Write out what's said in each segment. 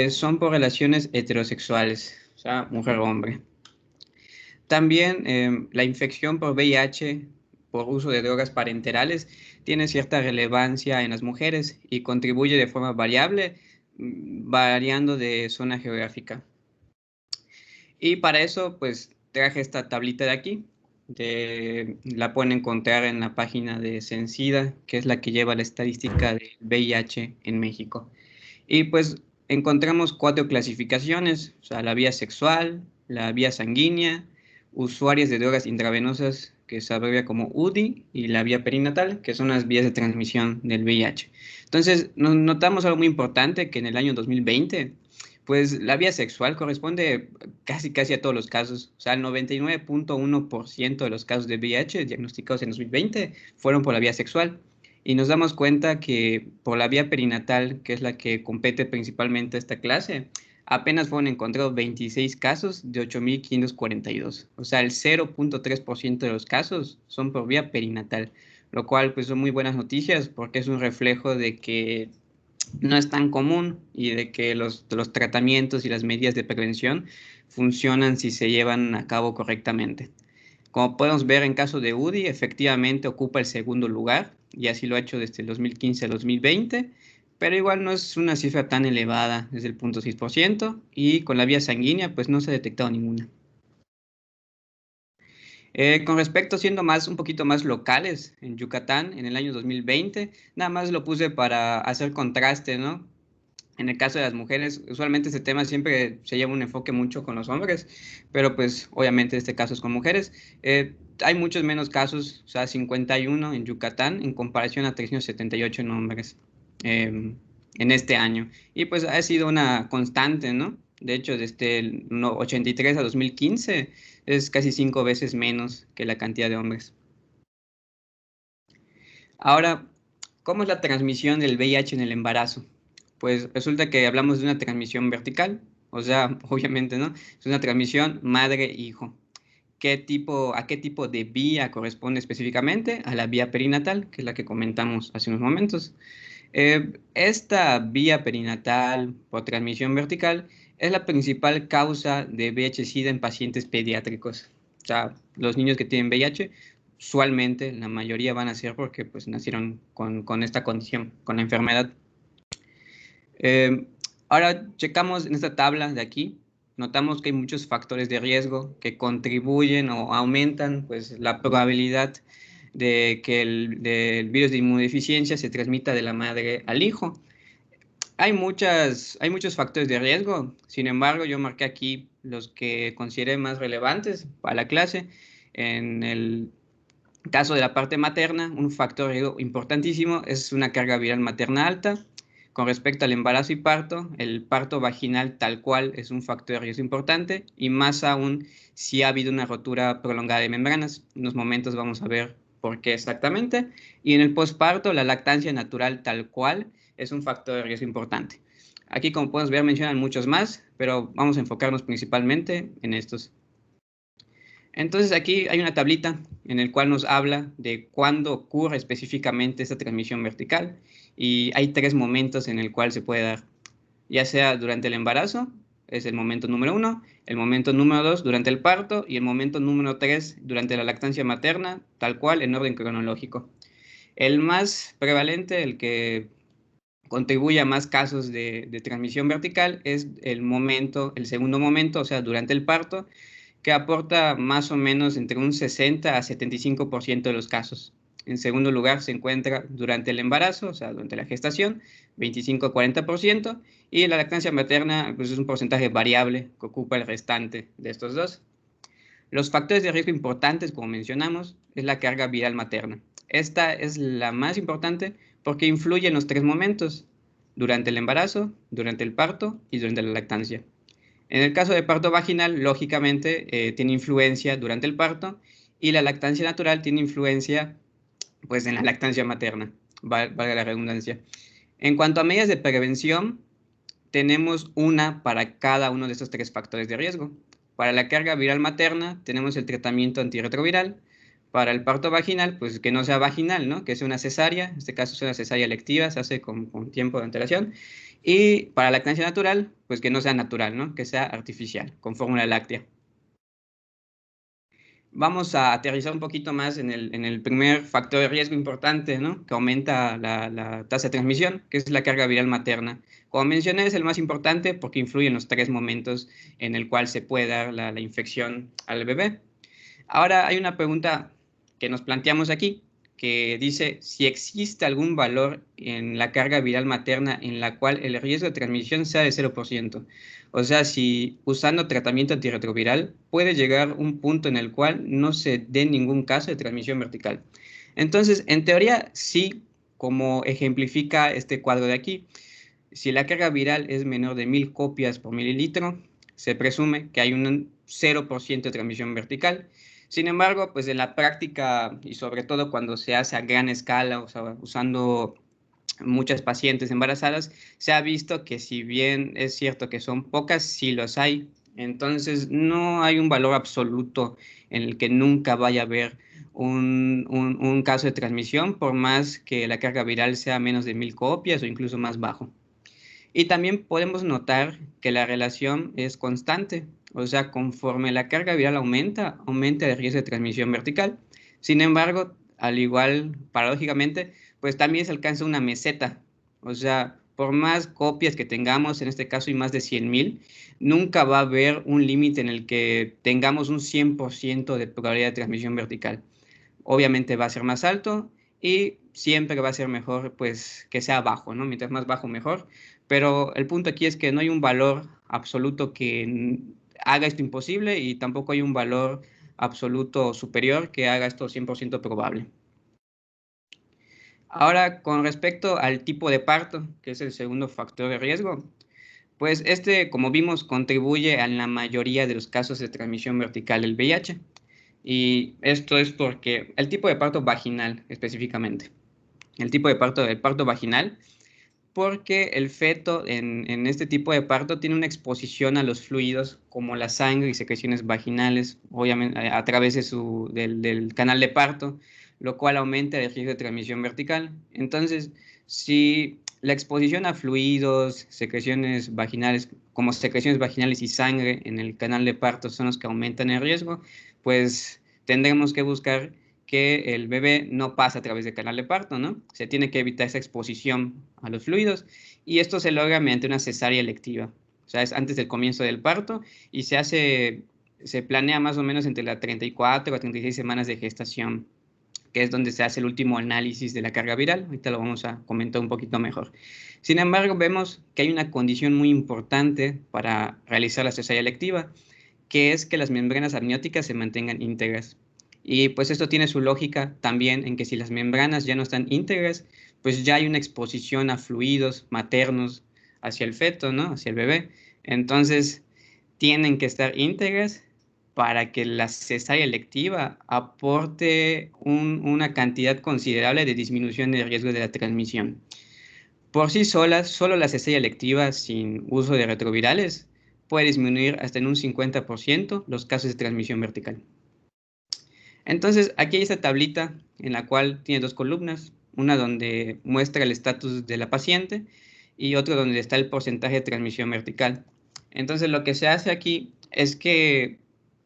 son por relaciones heterosexuales, o sea, mujer-hombre. También la infección por VIH por uso de drogas parenterales tiene cierta relevancia en las mujeres y contribuye de forma variable, variando de zona geográfica. Y para eso, pues traje esta tablita de aquí. La pueden encontrar en la página de Censida, que es la que lleva la estadística del VIH en México. Y pues encontramos 4 clasificaciones, o sea, la vía sexual, la vía sanguínea, usuarias de drogas intravenosas, que se abrevia como UDI, y la vía perinatal, que son las vías de transmisión del VIH. Entonces, notamos algo muy importante, que en el año 2020, pues la vía sexual corresponde casi a todos los casos. O sea, el 99.1% de los casos de VIH diagnosticados en 2020 fueron por la vía sexual. Y nos damos cuenta que por la vía perinatal, que es la que compete principalmente a esta clase, apenas fueron encontrados 26 casos de 8.542. O sea, el 0.3% de los casos son por vía perinatal, lo cual pues son muy buenas noticias porque es un reflejo de que no es tan común y de que los tratamientos y las medidas de prevención funcionan si se llevan a cabo correctamente. Como podemos ver en caso de UDI, efectivamente ocupa el segundo lugar y así lo ha hecho desde el 2015 al 2020, pero igual no es una cifra tan elevada, desde el 0.6% y con la vía sanguínea pues no se ha detectado ninguna. Con respecto, siendo un poquito más locales, en Yucatán, en el año 2020, nada más lo puse para hacer contraste, ¿no? En el caso de las mujeres, usualmente este tema siempre se lleva un enfoque mucho con los hombres, pero pues obviamente este caso es con mujeres. Hay muchos menos casos, o sea, 51 en Yucatán en comparación a 378 en hombres en este año. Y pues ha sido una constante, ¿no? De hecho, desde el 83 a 2015 es casi 5 veces menos que la cantidad de hombres. Ahora, ¿cómo es la transmisión del VIH en el embarazo? Pues resulta que hablamos de una transmisión vertical, o sea, obviamente, ¿no? Es una transmisión madre-hijo. ¿A qué tipo de vía corresponde específicamente? A la vía perinatal, que es la que comentamos hace unos momentos. Esta vía perinatal por transmisión vertical es la principal causa de VIH-Sida en pacientes pediátricos. O sea, los niños que tienen VIH, usualmente la mayoría van a ser porque pues, nacieron con esta condición, con la enfermedad. Eh, Ahora checamos en esta tabla de aquí, notamos que hay muchos factores de riesgo que contribuyen o aumentan pues, la probabilidad de que del virus de inmunodeficiencia se transmita de la madre al hijo. Hay muchos factores de riesgo, sin embargo, yo marqué aquí los que consideré más relevantes para la clase. En el caso de la parte materna, un factor de riesgo importantísimo es una carga viral materna alta. Con respecto al embarazo y parto, el parto vaginal tal cual es un factor de riesgo importante y más aún si ha habido una rotura prolongada de membranas. En unos momentos vamos a ver por qué exactamente. Y en el posparto, la lactancia natural tal cual es un factor de riesgo importante. Aquí, como podemos ver, mencionan muchos más, pero vamos a enfocarnos principalmente en estos. Entonces aquí hay una tablita en el cual nos habla de cuándo ocurre específicamente esta transmisión vertical y hay 3 momentos en el cual se puede dar, ya sea durante el embarazo, es el momento número 1, el momento número 2 durante el parto y el momento número 3 durante la lactancia materna, tal cual en orden cronológico. El más prevalente, el que contribuye a más casos de transmisión vertical es el segundo momento, o sea, durante el parto, que aporta más o menos entre un 60 a 75% de los casos. En segundo lugar se encuentra durante el embarazo, o sea, durante la gestación, 25 a 40%, y la lactancia materna pues, es un porcentaje variable que ocupa el restante de estos dos. Los factores de riesgo importantes, como mencionamos, es la carga viral materna. Esta es la más importante porque influye en los 3 momentos, durante el embarazo, durante el parto y durante la lactancia. En el caso de parto vaginal, lógicamente, tiene influencia durante el parto y la lactancia natural tiene influencia pues, en la lactancia materna, valga la redundancia. En cuanto a medidas de prevención, tenemos una para cada uno de estos 3 factores de riesgo. Para la carga viral materna tenemos el tratamiento antirretroviral. Para el parto vaginal, pues que no sea vaginal, ¿no? Que sea una cesárea, en este caso es una cesárea electiva, se hace con tiempo de antelación. Y para la lactancia natural, pues que no sea natural, ¿no? Que sea artificial, con fórmula láctea. Vamos a aterrizar un poquito más en el primer factor de riesgo importante, ¿no? Que aumenta la tasa de transmisión, que es la carga viral materna. Como mencioné, es el más importante porque influye en los tres momentos en el cual se puede dar la infección al bebé. Ahora hay una pregunta que nos planteamos aquí, que dice si existe algún valor en la carga viral materna en la cual el riesgo de transmisión sea de 0%. O sea, si usando tratamiento antirretroviral puede llegar un punto en el cual no se dé ningún caso de transmisión vertical. Entonces, en teoría, sí, como ejemplifica este cuadro de aquí, si la carga viral es menor de 1000 copias por mililitro, se presume que hay un 0% de transmisión vertical. Sin embargo, pues en la práctica y sobre todo cuando se hace a gran escala, o sea, usando muchas pacientes embarazadas, se ha visto que si bien es cierto que son pocas, sí los hay. Entonces, no hay un valor absoluto en el que nunca vaya a haber un caso de transmisión, por más que la carga viral sea menos de 1000 copias o incluso más bajo. Y también podemos notar que la relación es constante, o sea, conforme la carga viral aumenta, aumenta el riesgo de transmisión vertical. Sin embargo, al igual, paradójicamente, pues también se alcanza una meseta, o sea, por más copias que tengamos, en este caso hay más de 100,000, nunca va a haber un límite en el que tengamos un 100% de probabilidad de transmisión vertical. Obviamente va a ser más alto y siempre va a ser mejor pues que sea bajo, ¿no? Mientras más bajo mejor, pero el punto aquí es que no hay un valor absoluto que haga esto imposible y tampoco hay un valor absoluto superior que haga esto 100% probable. Ahora, con respecto al tipo de parto, que es el segundo factor de riesgo, pues este, como vimos, contribuye a la mayoría de los casos de transmisión vertical del VIH. Y esto es porque el tipo de parto vaginal específicamente, el tipo de parto del parto vaginal, porque el feto en este tipo de parto tiene una exposición a los fluidos como la sangre y secreciones vaginales, obviamente a través del canal de parto, lo cual aumenta el riesgo de transmisión vertical. Entonces, si la exposición a fluidos, secreciones vaginales, como secreciones vaginales y sangre en el canal de parto son los que aumentan el riesgo, pues tendremos que buscar que el bebé no pasa a través del canal de parto, ¿no? Se tiene que evitar esa exposición a los fluidos y esto se logra mediante una cesárea electiva, o sea, es antes del comienzo del parto y se planea más o menos entre las 34 a 36 semanas de gestación, que es donde se hace el último análisis de la carga viral. Ahorita lo vamos a comentar un poquito mejor. Sin embargo, vemos que hay una condición muy importante para realizar la cesárea electiva, que es que las membranas amnióticas se mantengan íntegras. Y pues esto tiene su lógica también en que si las membranas ya no están íntegras, pues ya hay una exposición a fluidos maternos hacia el feto, ¿no? Hacia el bebé. Entonces, tienen que estar íntegras para que la cesárea electiva aporte una cantidad considerable de disminución de riesgo de la transmisión. Por sí sola, solo la cesárea electiva sin uso de retrovirales puede disminuir hasta en un 50% los casos de transmisión vertical. Entonces, aquí hay esta tablita en la cual tiene dos columnas, una donde muestra el estatus de la paciente y otra donde está el porcentaje de transmisión vertical. Entonces, lo que se hace aquí es que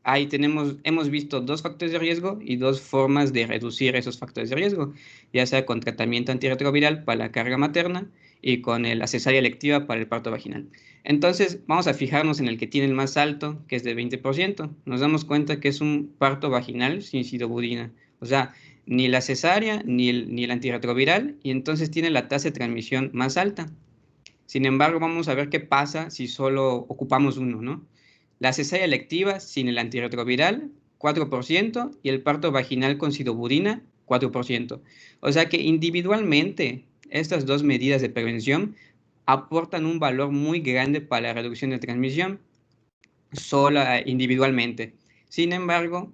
ahí hemos visto dos factores de riesgo y dos formas de reducir esos factores de riesgo, ya sea con tratamiento antirretroviral para la carga materna y con la cesárea electiva para el parto vaginal. Entonces, vamos a fijarnos en el que tiene el más alto, que es de 20%. Nos damos cuenta que es un parto vaginal sin sidobudina. O sea, ni la cesárea ni el antirretroviral, y entonces tiene la tasa de transmisión más alta. Sin embargo, vamos a ver qué pasa si solo ocupamos uno, ¿no? La cesárea electiva sin el antirretroviral, 4%, y el parto vaginal con sidobudina, 4%. O sea que individualmente estas dos medidas de prevención aportan un valor muy grande para la reducción de transmisión, sola individualmente. Sin embargo,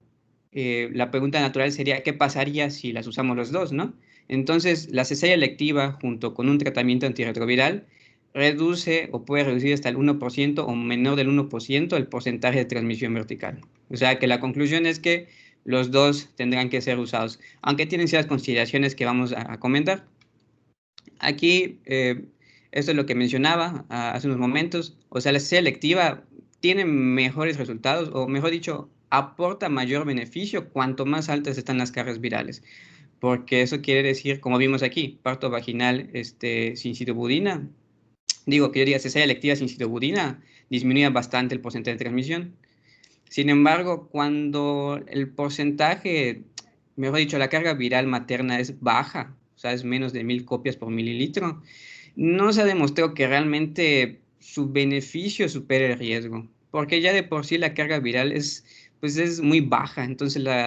la pregunta natural sería, ¿qué pasaría si las usamos los dos, no? Entonces, la cesárea electiva junto con un tratamiento antirretroviral reduce o puede reducir hasta el 1% o menor del 1% el porcentaje de transmisión vertical. O sea que la conclusión es que los dos tendrán que ser usados, aunque tienen ciertas consideraciones que vamos a comentar. Aquí, esto es lo que mencionaba hace unos momentos, o sea, la selectiva tiene mejores resultados, o mejor dicho, aporta mayor beneficio cuanto más altas están las cargas virales, porque eso quiere decir, como vimos aquí, parto vaginal sin citobudina, digo, que yo diga cesárea electiva sin citobudina, disminuye bastante el porcentaje de transmisión. Sin embargo, cuando el porcentaje, mejor dicho, la carga viral materna es baja, o sea, es menos de 1000 copias por mililitro, no se ha demostrado que realmente su beneficio supere el riesgo, porque ya de por sí la carga viral pues es muy baja, entonces la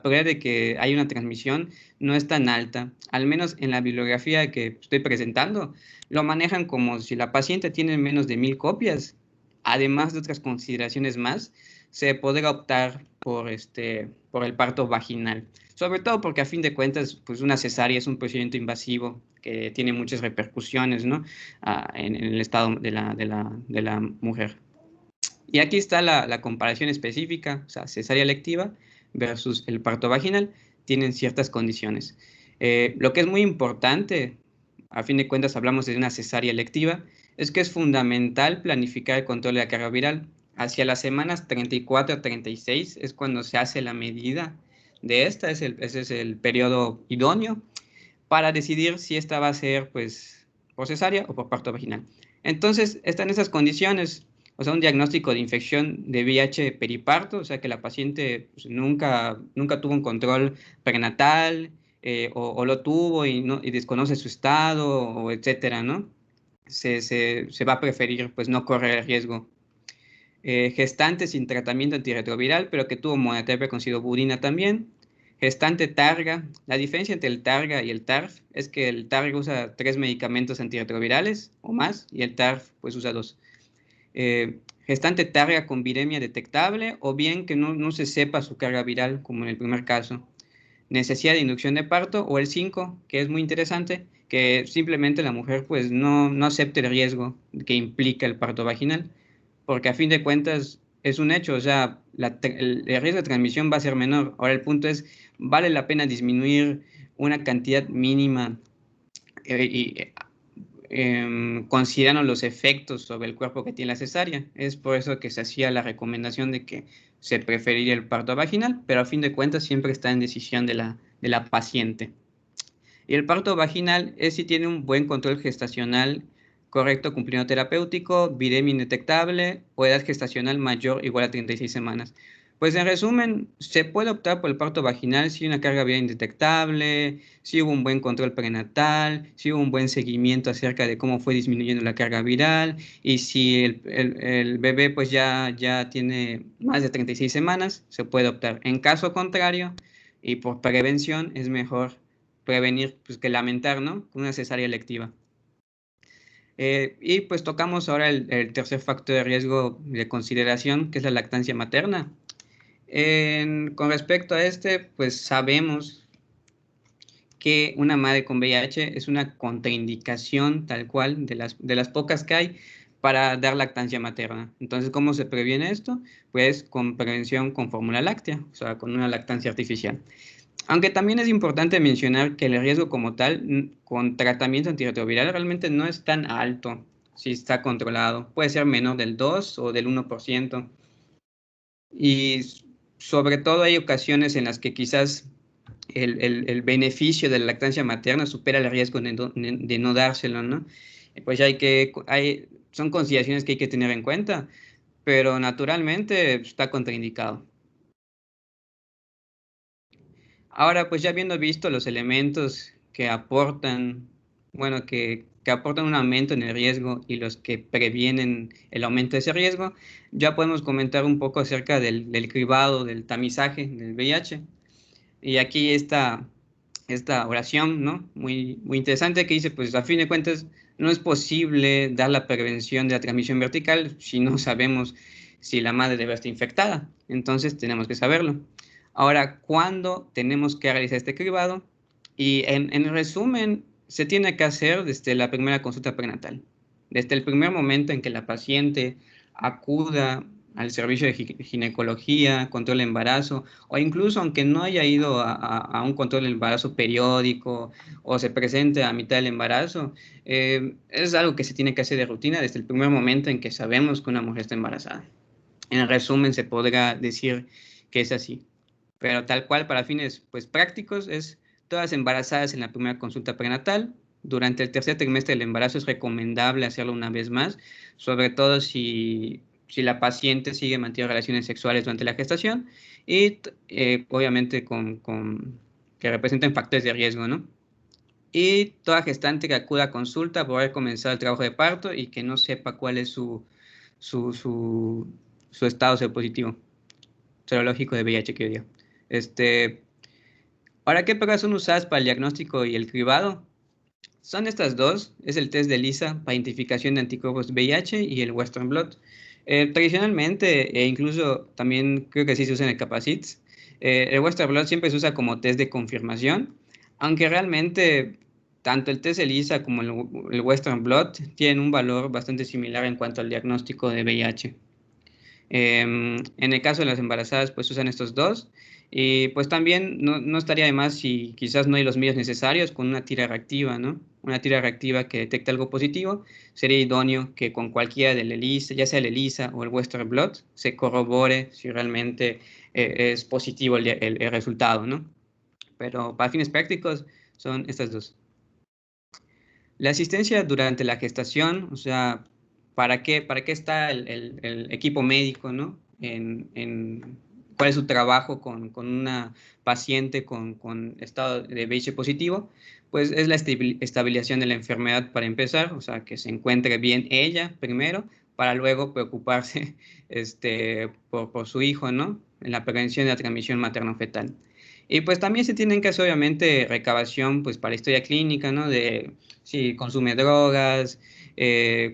probabilidad de que haya una transmisión no es tan alta, al menos en la bibliografía que estoy presentando, lo manejan como si la paciente tiene menos de 1000 copias, además de otras consideraciones más, se podrá optar por el parto vaginal. Sobre todo porque a fin de cuentas, pues una cesárea es un procedimiento invasivo que tiene muchas repercusiones, ¿no? En el estado de la mujer. Y aquí está la comparación específica, o sea, cesárea electiva versus el parto vaginal, tienen ciertas condiciones. Lo que es muy importante, a fin de cuentas hablamos de una cesárea electiva, es que es fundamental planificar el control de la carga viral. Hacia las semanas 34 a 36 es cuando se hace la medida de esta, ese es el periodo idóneo para decidir si esta va a ser, pues, por cesárea o por parto vaginal. Entonces, están esas condiciones, o sea, un diagnóstico de infección de VIH periparto, o sea, que la paciente pues, nunca tuvo un control prenatal, o lo tuvo y desconoce su estado, o etcétera, ¿no? Se va a preferir, pues, no correr el riesgo. Gestante sin tratamiento antirretroviral, pero que tuvo monoterapia con sidobudina también. Gestante targa. La diferencia entre el targa y el TARF es que el targa usa 3 medicamentos antirretrovirales o más y el TARF pues usa 2. Gestante targa con viremia detectable o bien que no se sepa su carga viral como en el primer caso. Necesidad de inducción de parto o el 5, que es muy interesante, que simplemente la mujer pues no acepte el riesgo que implica el parto vaginal, porque a fin de cuentas es un hecho, o sea, el riesgo de transmisión va a ser menor. Ahora el punto es, ¿vale la pena disminuir una cantidad mínima considerando los efectos sobre el cuerpo que tiene la cesárea? Es por eso que se hacía la recomendación de que se preferiría el parto vaginal, pero a fin de cuentas siempre está en decisión de la paciente. Y el parto vaginal es si tiene un buen control gestacional correcto, cumplido terapéutico, viremia indetectable o edad gestacional mayor o igual a 36 semanas. Pues en resumen, se puede optar por el parto vaginal si hay una carga viral indetectable, si hubo un buen control prenatal, si hubo un buen seguimiento acerca de cómo fue disminuyendo la carga viral y si el bebé pues ya tiene más de 36 semanas, se puede optar. En caso contrario, y por prevención, es mejor prevenir pues, que lamentar, ¿no? Con una cesárea electiva. Y pues tocamos ahora el tercer factor de riesgo de consideración, que es la lactancia materna. Con respecto a pues sabemos que una madre con VIH es una contraindicación tal cual de las pocas que hay para dar lactancia materna. Entonces, ¿cómo se previene esto? Pues con prevención con fórmula láctea, o sea, con una lactancia artificial. Aunque también es importante mencionar que el riesgo como tal con tratamiento antirretroviral realmente no es tan alto si está controlado. Puede ser menor del 2 o del 1%. Y sobre todo hay ocasiones en las que quizás el beneficio de la lactancia materna supera el riesgo de no dárselo, ¿no? Pues son consideraciones que hay que tener en cuenta, pero naturalmente está contraindicado. Ahora, pues ya habiendo visto los elementos que aportan, bueno, que aportan un aumento en el riesgo y los que previenen el aumento de ese riesgo, ya podemos comentar un poco acerca del cribado, del tamizaje del VIH. Y aquí esta oración, ¿no? Muy interesante que dice, pues a fin de cuentas, no es posible dar la prevención de la transmisión vertical si no sabemos si la madre debe estar infectada. Entonces tenemos que saberlo. Ahora, ¿cuándo tenemos que realizar este cribado? Y en resumen, se tiene que hacer desde la primera consulta prenatal. Desde el primer momento en que la paciente acuda al servicio de ginecología, control de embarazo, o incluso aunque no haya ido a un control de embarazo periódico o se presente a mitad del embarazo, es algo que se tiene que hacer de rutina desde el primer momento en que sabemos que una mujer está embarazada. En resumen, se podrá decir que es así. Pero tal cual, para fines pues, prácticos, es todas embarazadas en la primera consulta prenatal. Durante el tercer trimestre del embarazo es recomendable hacerlo una vez más, sobre todo si la paciente sigue manteniendo relaciones sexuales durante la gestación y obviamente que representen factores de riesgo, ¿no? Y toda gestante que acuda a consulta por haber comenzado el trabajo de parto y que no sepa cuál es su, su, su estado seropositivo, serológico de VIH, que yo digo. Este, Ahora, ¿qué pruebas son usadas para el diagnóstico y el cribado? Son estas dos, es el test de ELISA para identificación de anticuerpos VIH y el Western Blot. Tradicionalmente, e incluso también creo que sí se usa en el Capacits, el Western Blot siempre se usa como test de confirmación, aunque realmente tanto el test ELISA como el Western Blot tienen un valor bastante similar en cuanto al diagnóstico de VIH. En el caso de las embarazadas, pues usan estos dos. Y pues también no estaría de más si quizás no hay los medios necesarios con una tira reactiva, ¿no? Una tira reactiva que detecta algo positivo, sería idóneo que con cualquiera del ELISA, ya sea el ELISA o el Western Blot, se corrobore si realmente es positivo el resultado, ¿no? Pero para fines prácticos son estas dos. La asistencia durante la gestación, o sea, para qué está el equipo médico, ¿no? ¿Cuál es su trabajo con una paciente con estado de VIH positivo? Pues es la estabilización de la enfermedad para empezar, o sea, que se encuentre bien ella primero, para luego preocuparse por su hijo, ¿no? En la prevención de la transmisión materno-fetal. Y pues también se tienen que hacer, obviamente, recabación, pues, para la historia clínica, ¿no? De si consume drogas,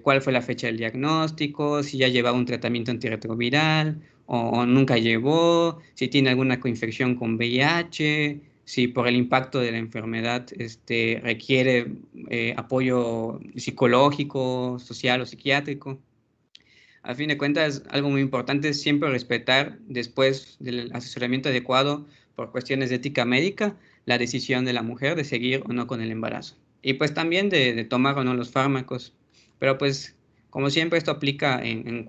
cuál fue la fecha del diagnóstico, si ya llevaba un tratamiento antirretroviral o nunca llevó, si tiene alguna coinfección con VIH, si por el impacto de la enfermedad requiere apoyo psicológico, social o psiquiátrico. A fin de cuentas, algo muy importante es siempre respetar, después del asesoramiento adecuado por cuestiones de ética médica, la decisión de la mujer de seguir o no con el embarazo. Y pues también de tomar o no los fármacos. Pero pues, como siempre, esto aplica en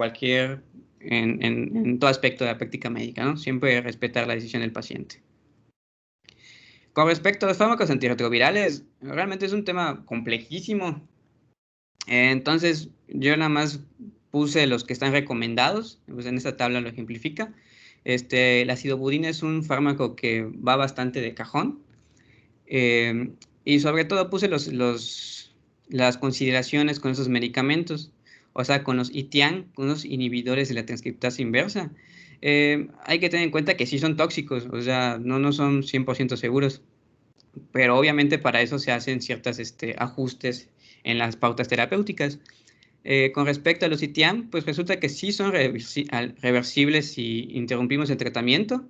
todo aspecto de la práctica médica, ¿no? Siempre respetar la decisión del paciente. Con respecto a los fármacos antirretrovirales, realmente es un tema complejísimo. Entonces, yo nada más puse los que están recomendados, pues en esta tabla lo ejemplifica. El ácido budina es un fármaco que va bastante de cajón. eh, y sobre todo puse las consideraciones con esos medicamentos, o sea, con los ITIAN, con los inhibidores de la transcriptasa inversa. Hay que tener en cuenta que sí son tóxicos, o sea, no son 100% seguros, pero obviamente para eso se hacen ciertos ajustes en las pautas terapéuticas. Con respecto a los ITIAM, pues resulta que sí son reversibles si interrumpimos el tratamiento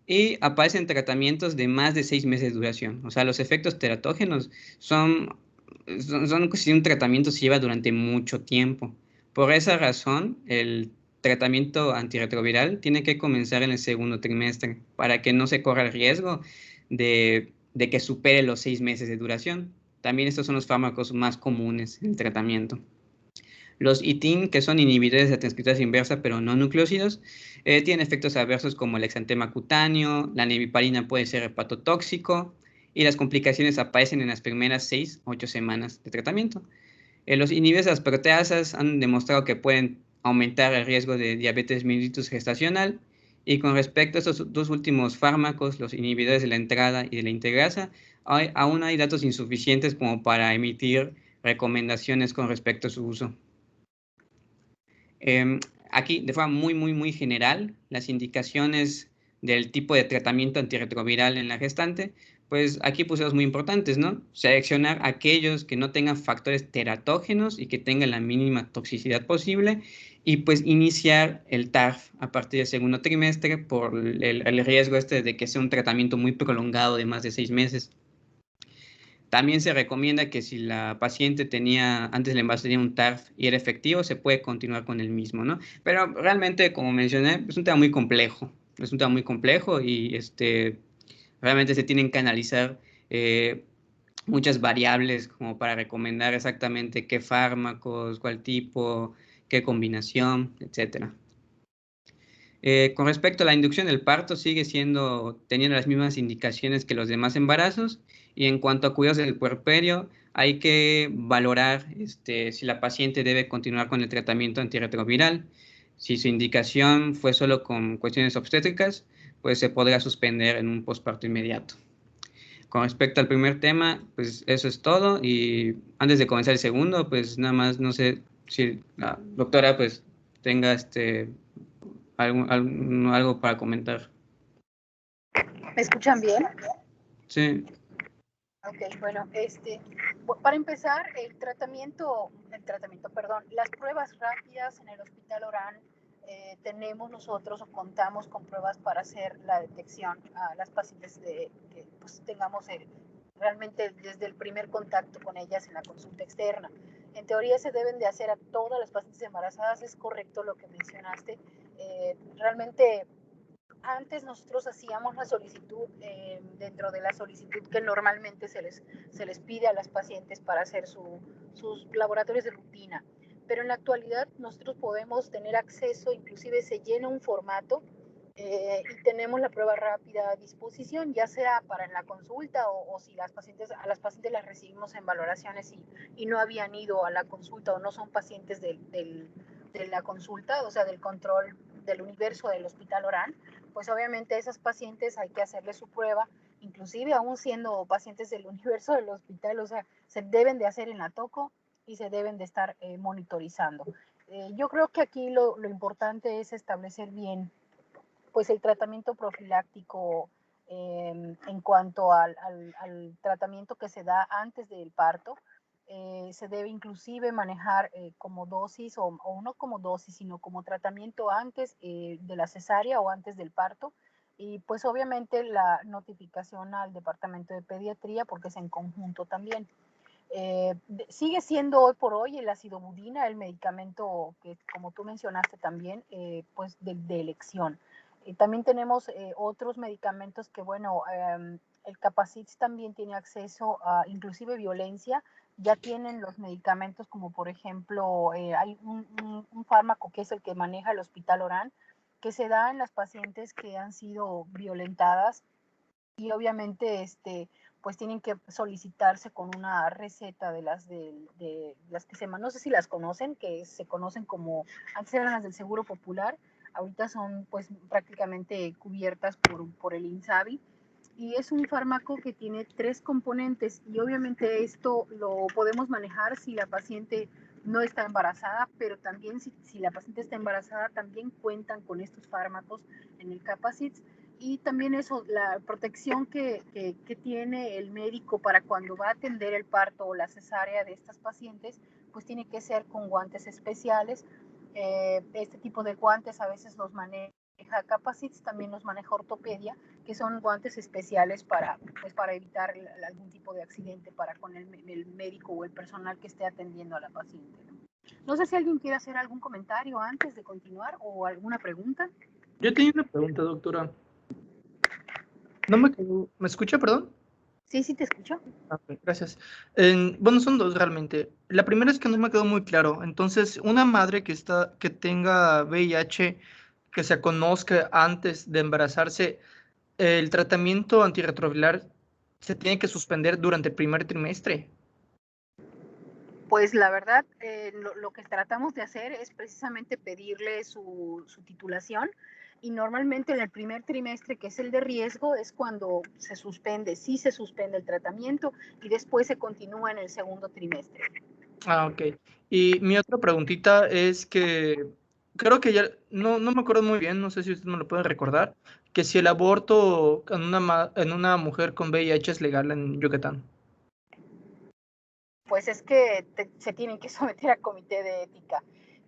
y aparecen tratamientos de más de 6 meses de duración. O sea, los efectos teratógenos son si un tratamiento se lleva durante mucho tiempo. Por esa razón, el tratamiento antirretroviral tiene que comenzar en el segundo trimestre para que no se corra el riesgo de que supere los 6 meses de duración. También estos son los fármacos más comunes en el tratamiento. Los ITIN, que son inhibidores de transcriptasa inversa, pero no nucleócidos, tienen efectos adversos como el exantema cutáneo, la neviparina puede ser hepatotóxico y las complicaciones aparecen en las primeras 6 o 8 semanas de tratamiento. Los inhibidores de las proteasas han demostrado que pueden aumentar el riesgo de diabetes mellitus gestacional. Y con respecto a estos dos últimos fármacos, los inhibidores de la entrada y de la integrasa, aún hay datos insuficientes como para emitir recomendaciones con respecto a su uso. Eh, Aquí, de forma muy general, las indicaciones del tipo de tratamiento antirretroviral en la gestante, pues aquí pusimos muy importantes, ¿no? Seleccionar aquellos que no tengan factores teratógenos y que tengan la mínima toxicidad posible y pues iniciar el TARF a partir del segundo trimestre por el riesgo de que sea un tratamiento muy prolongado de más de 6 meses. También se recomienda que si la paciente antes del embarazo tenía un TARF y era efectivo, se puede continuar con el mismo, ¿no? Pero realmente, como mencioné, es un tema muy complejo. Es un tema muy complejo y realmente se tienen que analizar muchas variables como para recomendar exactamente qué fármacos, cuál tipo, qué combinación, etcétera. Con respecto a la inducción del parto, sigue teniendo las mismas indicaciones que los demás embarazos. Y en cuanto a cuidados del puerperio, hay que valorar si la paciente debe continuar con el tratamiento antirretroviral. Si su indicación fue solo con cuestiones obstétricas, pues se podrá suspender en un posparto inmediato. Con respecto al primer tema, pues eso es todo. Y antes de comenzar el segundo, pues nada más, no sé si la doctora pues tenga algo para comentar. ¿Me escuchan bien? Sí. Ok, bueno, para empezar, perdón, las pruebas rápidas en el Hospital Orán, tenemos nosotros o contamos con pruebas para hacer la detección a las pacientes que pues, tengamos realmente desde el primer contacto con ellas en la consulta externa. En teoría se deben de hacer a todas las pacientes embarazadas, es correcto lo que mencionaste. Realmente antes nosotros hacíamos la solicitud, dentro de la solicitud que normalmente se les pide a las pacientes para hacer sus laboratorios de rutina. Pero en la actualidad nosotros podemos tener acceso, inclusive se llena un formato y tenemos la prueba rápida a disposición, ya sea para en la consulta o si a las pacientes las recibimos en valoraciones y no habían ido a la consulta o no son pacientes de la consulta, o sea, del control del universo del Hospital Orán, pues obviamente a esas pacientes hay que hacerle su prueba, inclusive aún siendo pacientes del universo del hospital, o sea, se deben de hacer en la toco y se deben de estar monitorizando. Yo creo que aquí lo importante es establecer bien pues el tratamiento profiláctico en cuanto al tratamiento que se da antes del parto. Se debe inclusive manejar como dosis, o no como dosis, sino como tratamiento antes de la cesárea o antes del parto. Y pues obviamente la notificación al departamento de pediatría porque es en conjunto también. Sigue siendo hoy por hoy el ácido budina el medicamento que, como tú mencionaste también, pues de elección. También tenemos otros medicamentos que, bueno, el Capacit's también tiene acceso a inclusive violencia. Ya tienen los medicamentos como por ejemplo, hay un fármaco que es el que maneja el Hospital Orán, que se da en las pacientes que han sido violentadas y obviamente pues tienen que solicitarse con una receta de las que no sé si las conocen, que se conocen como, antes eran las del Seguro Popular, ahorita son pues prácticamente cubiertas por el INSABI, y es un fármaco que tiene 3 componentes y obviamente esto lo podemos manejar si la paciente no está embarazada, pero también si la paciente está embarazada también cuentan con estos fármacos en el Capacit's. Y también eso, la protección que tiene el médico para cuando va a atender el parto o la cesárea de estas pacientes, pues tiene que ser con guantes especiales. Este tipo de guantes a veces los maneja Capacit's, también los maneja Ortopedia, que son guantes especiales pues para evitar algún tipo de accidente con el médico o el personal que esté atendiendo a la paciente. No sé si alguien quiere hacer algún comentario antes de continuar o alguna pregunta. Yo tenía una pregunta, doctora. No me quedó... ¿Me escucha, perdón? Sí, sí te escucho. Ok, gracias. Bueno, son dos realmente. La primera es que no me quedó muy claro. Entonces, una madre que tenga VIH, que se conozca antes de embarazarse, el tratamiento antirretroviral se tiene que suspender durante el primer trimestre. Pues la verdad, lo que tratamos de hacer es precisamente pedirle su titulación y normalmente en el primer trimestre, que es el de riesgo, es cuando se suspende, sí se suspende el tratamiento y después se continúa en el segundo trimestre. Ah, ok. Y mi otra preguntita es que creo que ya no me acuerdo muy bien, no sé si usted me lo puede recordar, que si el aborto en una mujer con VIH es legal en Yucatán. Pues es que se tienen que someter a comité de ética.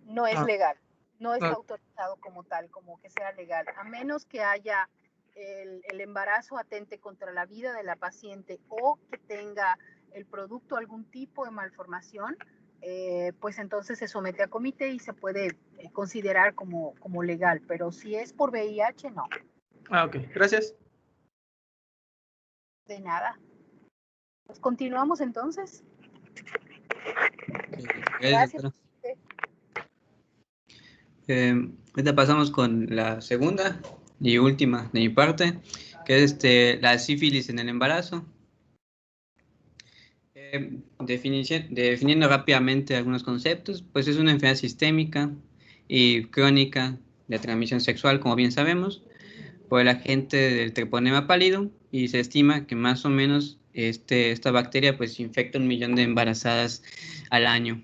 No es Ah, legal, no está ah, autorizado como tal, como que sea legal, a menos que haya el embarazo atente contra la vida de la paciente o que tenga el producto algún tipo de malformación, pues entonces se somete a comité y se puede considerar como legal, pero si es por VIH, no. Ah, ok, gracias. De nada. Pues continuamos entonces. Gracias, doctora. Ahorita pasamos con la segunda y última de mi parte, que es la sífilis en el embarazo. Definiendo rápidamente algunos conceptos, pues es una enfermedad sistémica y crónica de transmisión sexual, como bien sabemos, por el agente del treponema pálido, y se estima que más o menos esta bacteria pues infecta 1 millón de embarazadas al año.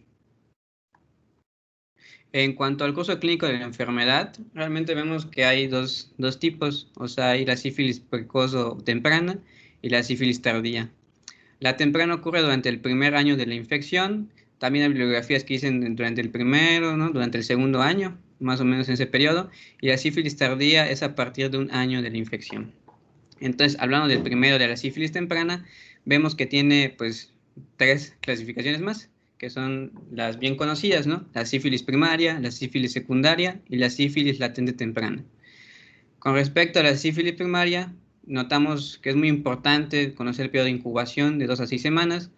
En cuanto al curso clínico de la enfermedad, realmente vemos que hay dos tipos, o sea, hay la sífilis precoz o temprana y la sífilis tardía. La temprana ocurre durante el primer año de la infección. También hay bibliografías que dicen durante el primero, ¿no? Durante el segundo año, más o menos en ese periodo. Y la sífilis tardía es a partir de 1 año de la infección. Entonces, hablando del primero de la sífilis temprana, vemos que tiene pues 3 clasificaciones más, que son las bien conocidas, ¿no? La sífilis primaria, la sífilis secundaria y la sífilis latente temprana. Con respecto a la sífilis primaria, notamos que es muy importante conocer el periodo de incubación de 2 a 6 semanas,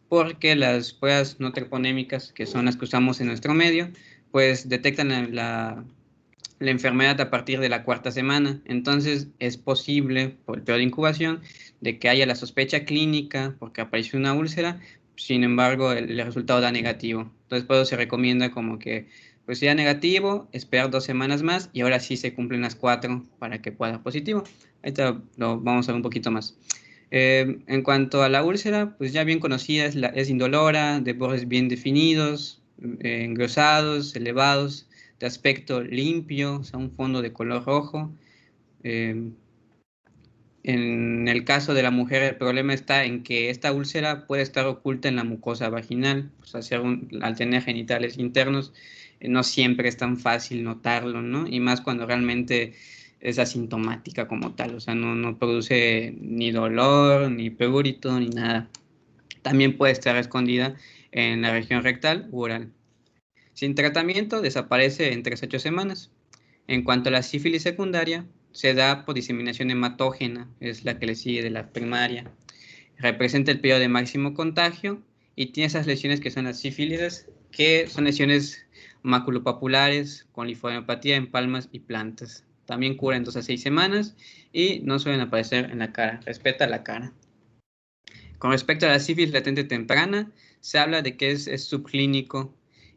porque las pruebas no treponémicas, que son las que usamos en nuestro medio, pues detectan la enfermedad a partir de la 4ª semana. Entonces es posible, por el periodo de incubación, de que haya la sospecha clínica porque apareció una úlcera, sin embargo el resultado da negativo. Entonces por eso se recomienda como que pues sea negativo, esperar 2 semanas más y ahora sí se cumplen las 4 para que pueda positivo. Ahorita lo vamos a ver un poquito más. En cuanto a la úlcera, pues ya bien conocida, es indolora, de bordes bien definidos, engrosados, elevados, de aspecto limpio, o sea, un fondo de color rojo. En el caso de la mujer, el problema está en que esta úlcera puede estar oculta en la mucosa vaginal, o sea, al tener genitales internos, no siempre es tan fácil notarlo, ¿no? Y más cuando realmente es asintomática como tal, o sea, no produce ni dolor, ni prurito, ni nada. También puede estar escondida en la región rectal u oral. Sin tratamiento, desaparece en 3 a 8 semanas. En cuanto a la sífilis secundaria, se da por diseminación hematógena, es la que le sigue de la primaria. Representa el periodo de máximo contagio y tiene esas lesiones que son las sífilis, que son lesiones maculopapulares con linfodenopatía en palmas y plantas. También cura en 2 a 6 semanas y no suelen aparecer en la cara, respeta la cara. Con respecto a la sífilis latente temprana, se habla de que es subclínico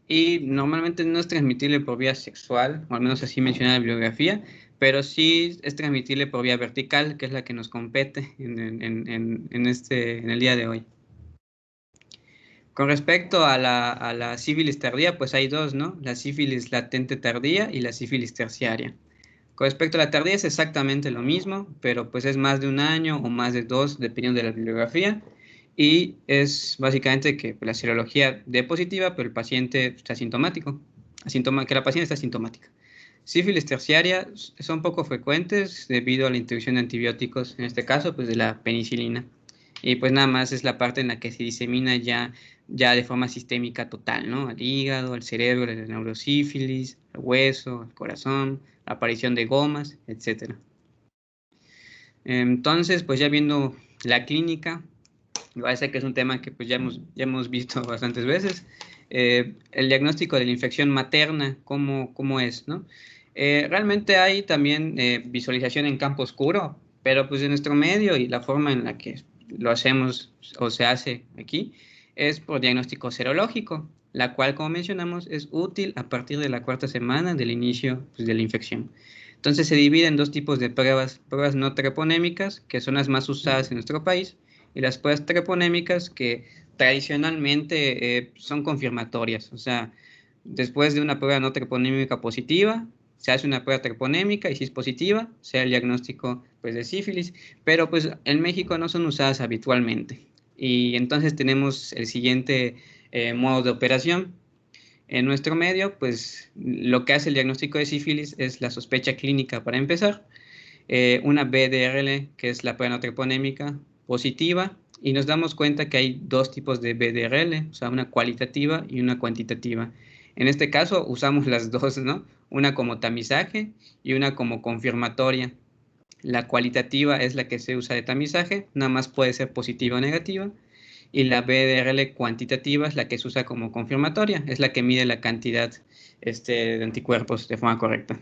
y normalmente no es transmitible por vía sexual, o al menos así menciona la bibliografía, pero sí es transmitible por vía vertical, que es la que nos compete en el día de hoy. Con respecto a la sífilis tardía, pues hay dos, ¿no? La sífilis latente tardía y la sífilis terciaria. Con respecto a la tardía es exactamente lo mismo, pero pues es más de 1 año o más de 2, dependiendo de la bibliografía. Y es básicamente que la serología dé positiva, pero el paciente está asintomático, que la paciente está asintomática. Sífilis terciaria son poco frecuentes debido a la introducción de antibióticos, en este caso pues de la penicilina. Y pues nada más es la parte en la que se disemina ya de forma sistémica total, ¿no? Al hígado, al cerebro, la neurosífilis, al hueso, al corazón, la aparición de gomas, etc. Entonces, pues ya viendo la clínica, me parece que es un tema que pues ya hemos visto bastantes veces. El diagnóstico de la infección materna, ¿cómo es, no? Realmente hay también visualización en campo oscuro, pero pues en nuestro medio y la forma en la que lo hacemos o se hace aquí es por diagnóstico serológico, la cual, como mencionamos, es útil a partir de la 4ª semana del inicio pues, de la infección. Entonces se divide en 2 tipos de pruebas no treponémicas, que son las más usadas en nuestro país, y las pruebas treponémicas que tradicionalmente son confirmatorias, o sea, después de una prueba no treponémica positiva, se hace una prueba treponémica y si es positiva, se da el diagnóstico pues, de sífilis, pero pues en México no son usadas habitualmente. Y entonces tenemos el siguiente modo de operación. En nuestro medio, pues lo que hace el diagnóstico de sífilis es la sospecha clínica para empezar, una BDRL, que es la prueba no treponémica positiva, y nos damos cuenta que hay dos tipos de BDRL, o sea, una cualitativa y una cuantitativa. En este caso usamos las dos, ¿no? Una como tamizaje y una como confirmatoria. La cualitativa es la que se usa de tamizaje, nada más puede ser positiva o negativa. Y la BDRL cuantitativa es la que se usa como confirmatoria, es la que mide la cantidad de anticuerpos de forma correcta.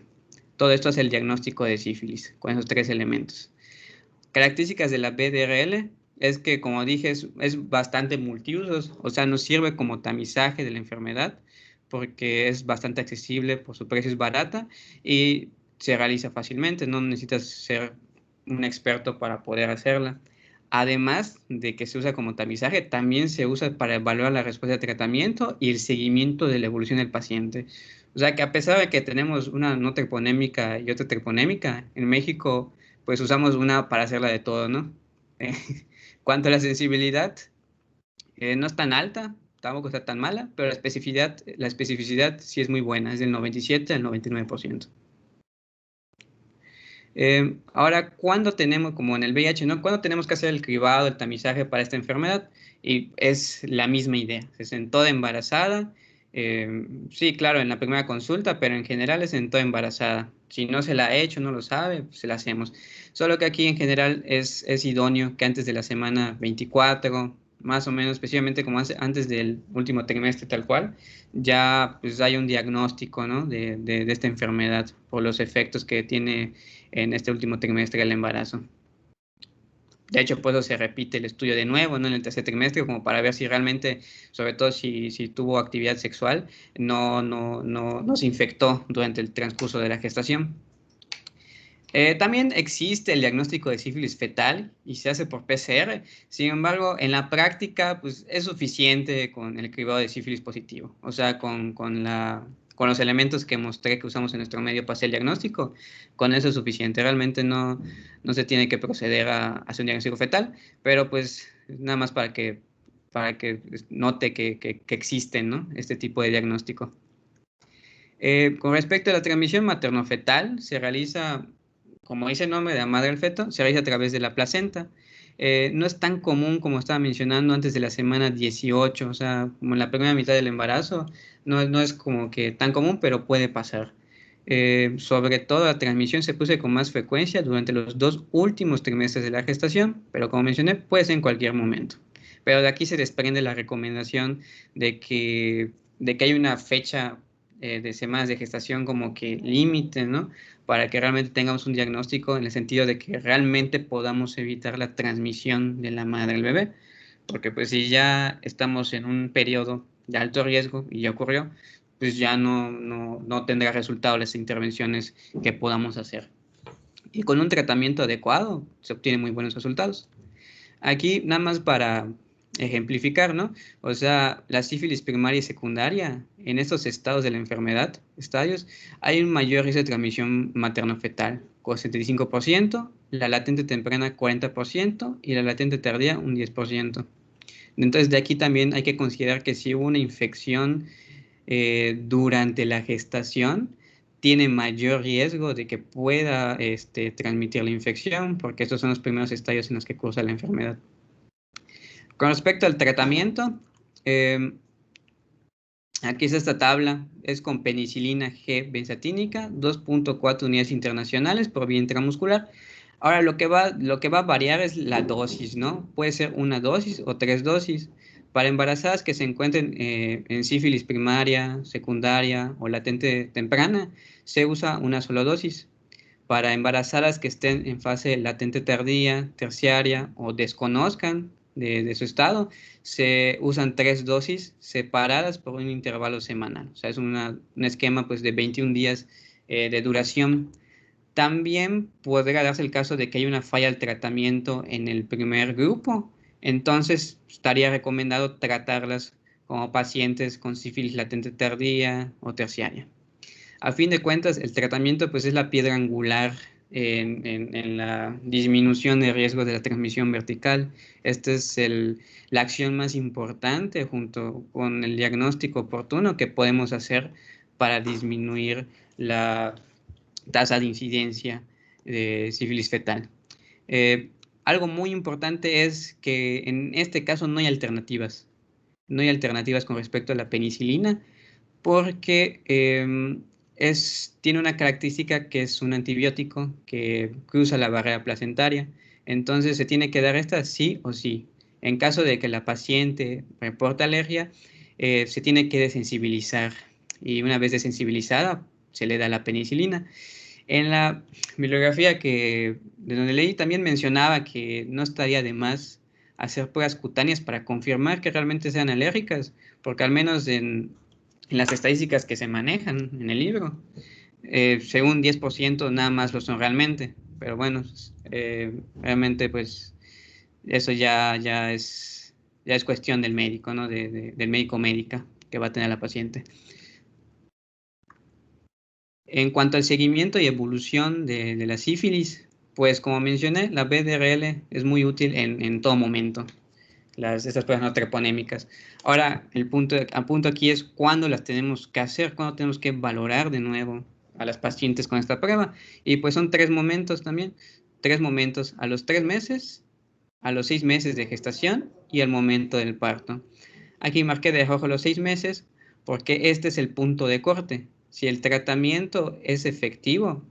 Todo esto es el diagnóstico de sífilis, con esos tres elementos. Características de la BDRL es que, como dije, es bastante multiusos, o sea, nos sirve como tamizaje de la enfermedad porque es bastante accesible, por su precio es barata y se realiza fácilmente, no necesitas ser un experto para poder hacerla. Además de que se usa como tamizaje, también se usa para evaluar la respuesta de tratamiento y el seguimiento de la evolución del paciente. O sea que a pesar de que tenemos una no treponémica y otra treponémica, en México pues usamos una para hacerla de todo, ¿no? Eh, Cuanto a la sensibilidad, no es tan alta, tampoco está tan mala, pero la especificidad sí es muy buena, es del 97 al 99%. Ahora, ¿cuándo tenemos, como en el VIH, ¿no? ¿Cuándo tenemos que hacer el cribado, el tamizaje para esta enfermedad? Y es la misma idea, es en toda embarazada. Sí, claro, en la primera consulta, pero en general es en toda embarazada. Si no se la ha hecho, no lo sabe, pues se la hacemos. Solo que aquí en general es idóneo que antes de la semana 24, más o menos, especialmente como antes del último trimestre tal cual, ya pues hay un diagnóstico, ¿no? de esta enfermedad por los efectos que tiene en este último trimestre del embarazo. De hecho, pues se repite el estudio de nuevo, ¿no? En el tercer trimestre, como para ver si realmente, sobre todo si tuvo actividad sexual, no se infectó durante el transcurso de la gestación. También existe el diagnóstico de sífilis fetal y se hace por PCR. Sin embargo, en la práctica, pues es suficiente con el cribado de sífilis positivo. O sea, con los elementos que mostré que usamos en nuestro medio para hacer el diagnóstico, con eso es suficiente. Realmente no se tiene que proceder a hacer un diagnóstico fetal, pero pues nada más para que note que existen, ¿no? Este tipo de diagnóstico. Con respecto a la transmisión materno-fetal, se realiza, como dice el nombre de la madre al feto, se realiza a través de la placenta. No es tan común como estaba mencionando antes de la semana 18, o sea, como en la primera mitad del embarazo, no es como que tan común, pero puede pasar. Sobre todo la transmisión se produce con más frecuencia durante los 2 últimos trimestres de la gestación, pero como mencioné, puede ser en cualquier momento. Pero de aquí se desprende la recomendación de que hay una fecha de semanas de gestación como que límite, ¿no? Para que realmente tengamos un diagnóstico en el sentido de que realmente podamos evitar la transmisión de la madre al bebé. Porque pues si ya estamos en un periodo de alto riesgo y ya ocurrió, pues ya no tendrá resultado las intervenciones que podamos hacer. Y con un tratamiento adecuado se obtienen muy buenos resultados. Aquí nada más para ejemplificar, ¿no? O sea, la sífilis primaria y secundaria, en estos estados de la enfermedad, hay un mayor riesgo de transmisión materno-fetal, con 75%, la latente temprana 40% y la latente tardía un 10%. Entonces, de aquí también hay que considerar que si hubo una infección durante la gestación, tiene mayor riesgo de que pueda transmitir la infección, porque estos son los primeros estadios en los que cursa la enfermedad. Con respecto al tratamiento, aquí es esta tabla, es con penicilina G benzatínica, 2.4 unidades internacionales por vía intramuscular. Ahora, lo que va a variar es la dosis, ¿no? Puede ser una dosis o 3 dosis. Para embarazadas que se encuentren en sífilis primaria, secundaria o latente temprana, se usa una sola dosis. Para embarazadas que estén en fase latente tardía, terciaria o desconozcan de su estado, se usan 3 dosis separadas por un intervalo semanal. O sea, es un esquema pues, de 21 días de duración. También podría darse el caso de que hay una falla al tratamiento en el primer grupo. Entonces, estaría recomendado tratarlas como pacientes con sífilis latente tardía o terciaria. A fin de cuentas, el tratamiento pues, es la piedra angular en la disminución de riesgo de la transmisión vertical. Esta es la acción más importante junto con el diagnóstico oportuno que podemos hacer para disminuir la tasa de incidencia de sífilis fetal. algo muy importante es que en este caso no hay alternativas. No hay alternativas con respecto a la penicilina porque tiene una característica que es un antibiótico que cruza la barrera placentaria. Entonces se tiene que dar esta sí o sí. En caso de que la paciente reporte alergia, se tiene que desensibilizar. Y una vez desensibilizada, se le da la penicilina. En la bibliografía de donde leí también mencionaba que no estaría de más hacer pruebas cutáneas para confirmar que realmente sean alérgicas, porque al menos en las estadísticas que se manejan en el libro, según 10% nada más lo son realmente, pero bueno, realmente pues eso ya es cuestión del médico, ¿no? Del médico médica que va a tener la paciente. En cuanto al seguimiento y evolución de la sífilis, pues como mencioné, la BDRL es muy útil en todo momento, estas pruebas no treponémicas. Ahora, el punto aquí es cuándo las tenemos que hacer, cuándo tenemos que valorar de nuevo a las pacientes con esta prueba. Y pues son 3 momentos también, 3 momentos: a los 3 meses, a los 6 meses de gestación y al momento del parto. Aquí marqué de rojo los 6 meses porque este es el punto de corte. Si el tratamiento es efectivo,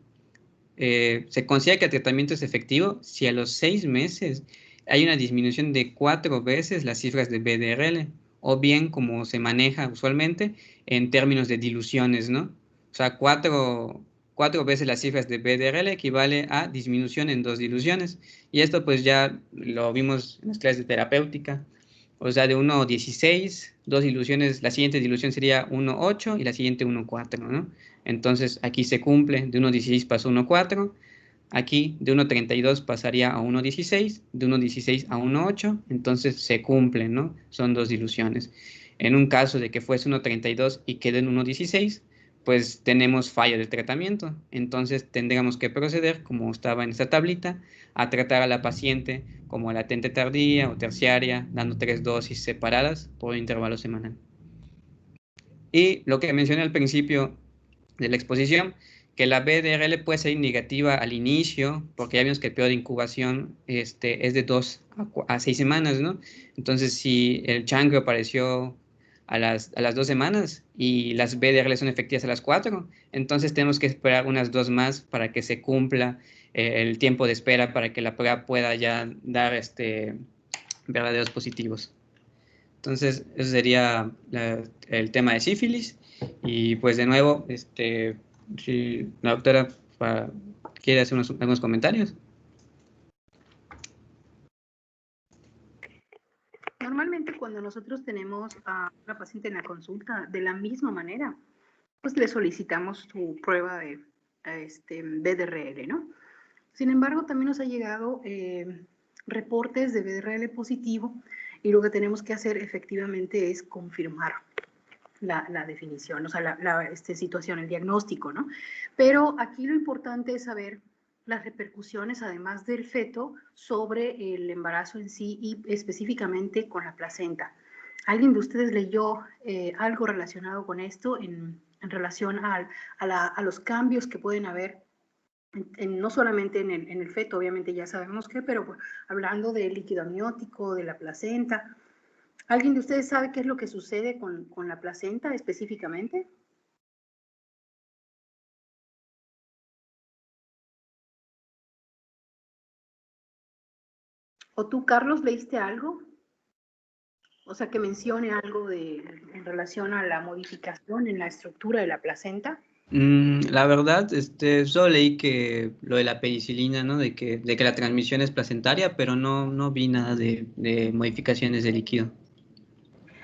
se considera que el tratamiento es efectivo si a los 6 meses hay una disminución de 4 veces las cifras de BDRL, o bien como se maneja usualmente en términos de diluciones, ¿no? O sea, 4 veces las cifras de BDRL equivale a disminución en 2 diluciones. Y esto pues ya lo vimos en las clases de terapéutica. O sea, de 1,16, 2 diluciones, la siguiente dilución sería 1,8 y la siguiente 1,4, ¿no? Entonces aquí se cumple, de 1,16 pasó a 1,4, aquí de 1,32 pasaría a 1,16, de 1,16 a 1,8, entonces se cumple, ¿no? Son 2 diluciones. En un caso de que fuese 1,32 y quede en 1,16, pues tenemos fallo del tratamiento, entonces tendríamos que proceder, como estaba en esta tablita, a tratar a la paciente como latente tardía o terciaria, dando 3 dosis separadas por intervalo semanal. Y lo que mencioné al principio de la exposición, que la BDRL puede ser negativa al inicio, porque ya vimos que el periodo de incubación es de 2 a 6 semanas, ¿no? Entonces, si el chancro apareció a las 2 semanas y las BDRL son efectivas a las 4, entonces tenemos que esperar unas 2 más para que se cumpla el tiempo de espera para que la prueba pueda ya dar verdaderos positivos. Entonces, ese sería el tema de sífilis. Y pues de nuevo, si la doctora quiere hacer algunos comentarios. Normalmente cuando nosotros tenemos a una paciente en la consulta, de la misma manera, pues le solicitamos su prueba de BDRL, ¿no? Sin embargo, también nos ha llegado reportes de BDRL positivo y lo que tenemos que hacer efectivamente es confirmar la definición, o sea, la situación, el diagnóstico, ¿no? Pero aquí lo importante es saber las repercusiones, además del feto, sobre el embarazo en sí y específicamente con la placenta. ¿Alguien de ustedes leyó algo relacionado con esto en relación a los cambios que pueden haber no solamente en el feto, obviamente ya sabemos qué, pero pues, hablando del líquido amniótico, de la placenta? ¿Alguien de ustedes sabe qué es lo que sucede con la placenta específicamente? ¿O tú, Carlos, leíste algo? O sea, que mencione algo en relación a la modificación en la estructura de la placenta. La verdad, solo leí que lo de la penicilina, ¿no? De que la transmisión es placentaria, pero no vi nada de modificaciones de líquido.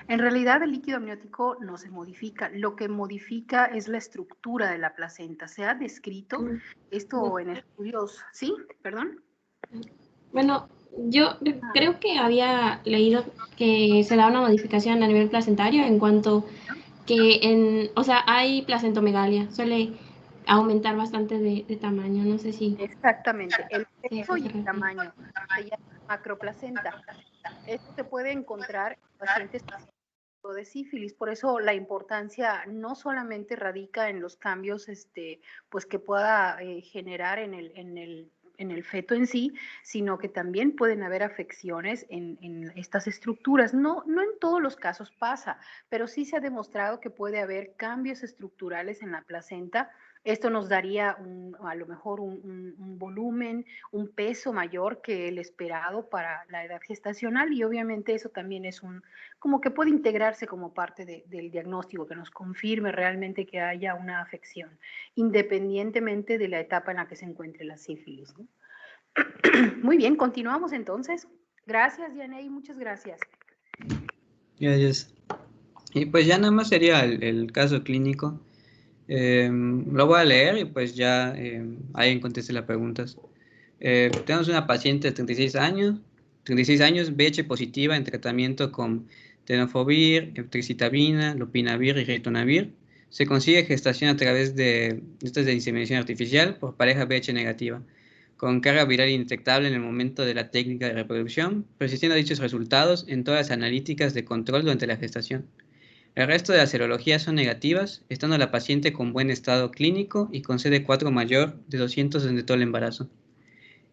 En realidad el líquido amniótico no se modifica, lo que modifica es la estructura de la placenta. Se ha descrito esto en estudios, ¿sí? ¿Perdón? Bueno, yo creo que había leído que se da una modificación a nivel placentario en cuanto que o sea, hay placentomegalia, suele aumentar bastante de tamaño, no sé si... Exactamente, el Sí, peso y el tamaño se llama macroplacenta. Esto se puede encontrar en pacientes de sífilis, por eso la importancia no solamente radica en los cambios pues que pueda generar en en el feto en sí, sino que también pueden haber afecciones en estas estructuras. No en todos los casos pasa, pero sí se ha demostrado que puede haber cambios estructurales en la placenta. Esto nos daría a lo mejor un volumen, un peso mayor que el esperado para la edad gestacional, y obviamente eso también es como que puede integrarse como parte del diagnóstico, que nos confirme realmente que haya una afección, independientemente de la etapa en la que se encuentre la sífilis, ¿no? Muy bien, continuamos entonces. Gracias, Yanei, muchas gracias. Gracias. Y pues ya nada más sería el caso clínico. Lo voy a leer y pues ya alguien conteste las preguntas. Tenemos una paciente de 36 años, VIH positiva en tratamiento con tenofovir, eftricitabina, lopinavir y ritonavir. Se consigue gestación a través de estas de inseminación artificial por pareja VIH negativa, con carga viral indetectable en el momento de la técnica de reproducción, persistiendo dichos resultados en todas las analíticas de control durante la gestación. El resto de las serologías son negativas, estando la paciente con buen estado clínico y con CD4 mayor de 200 durante todo el embarazo.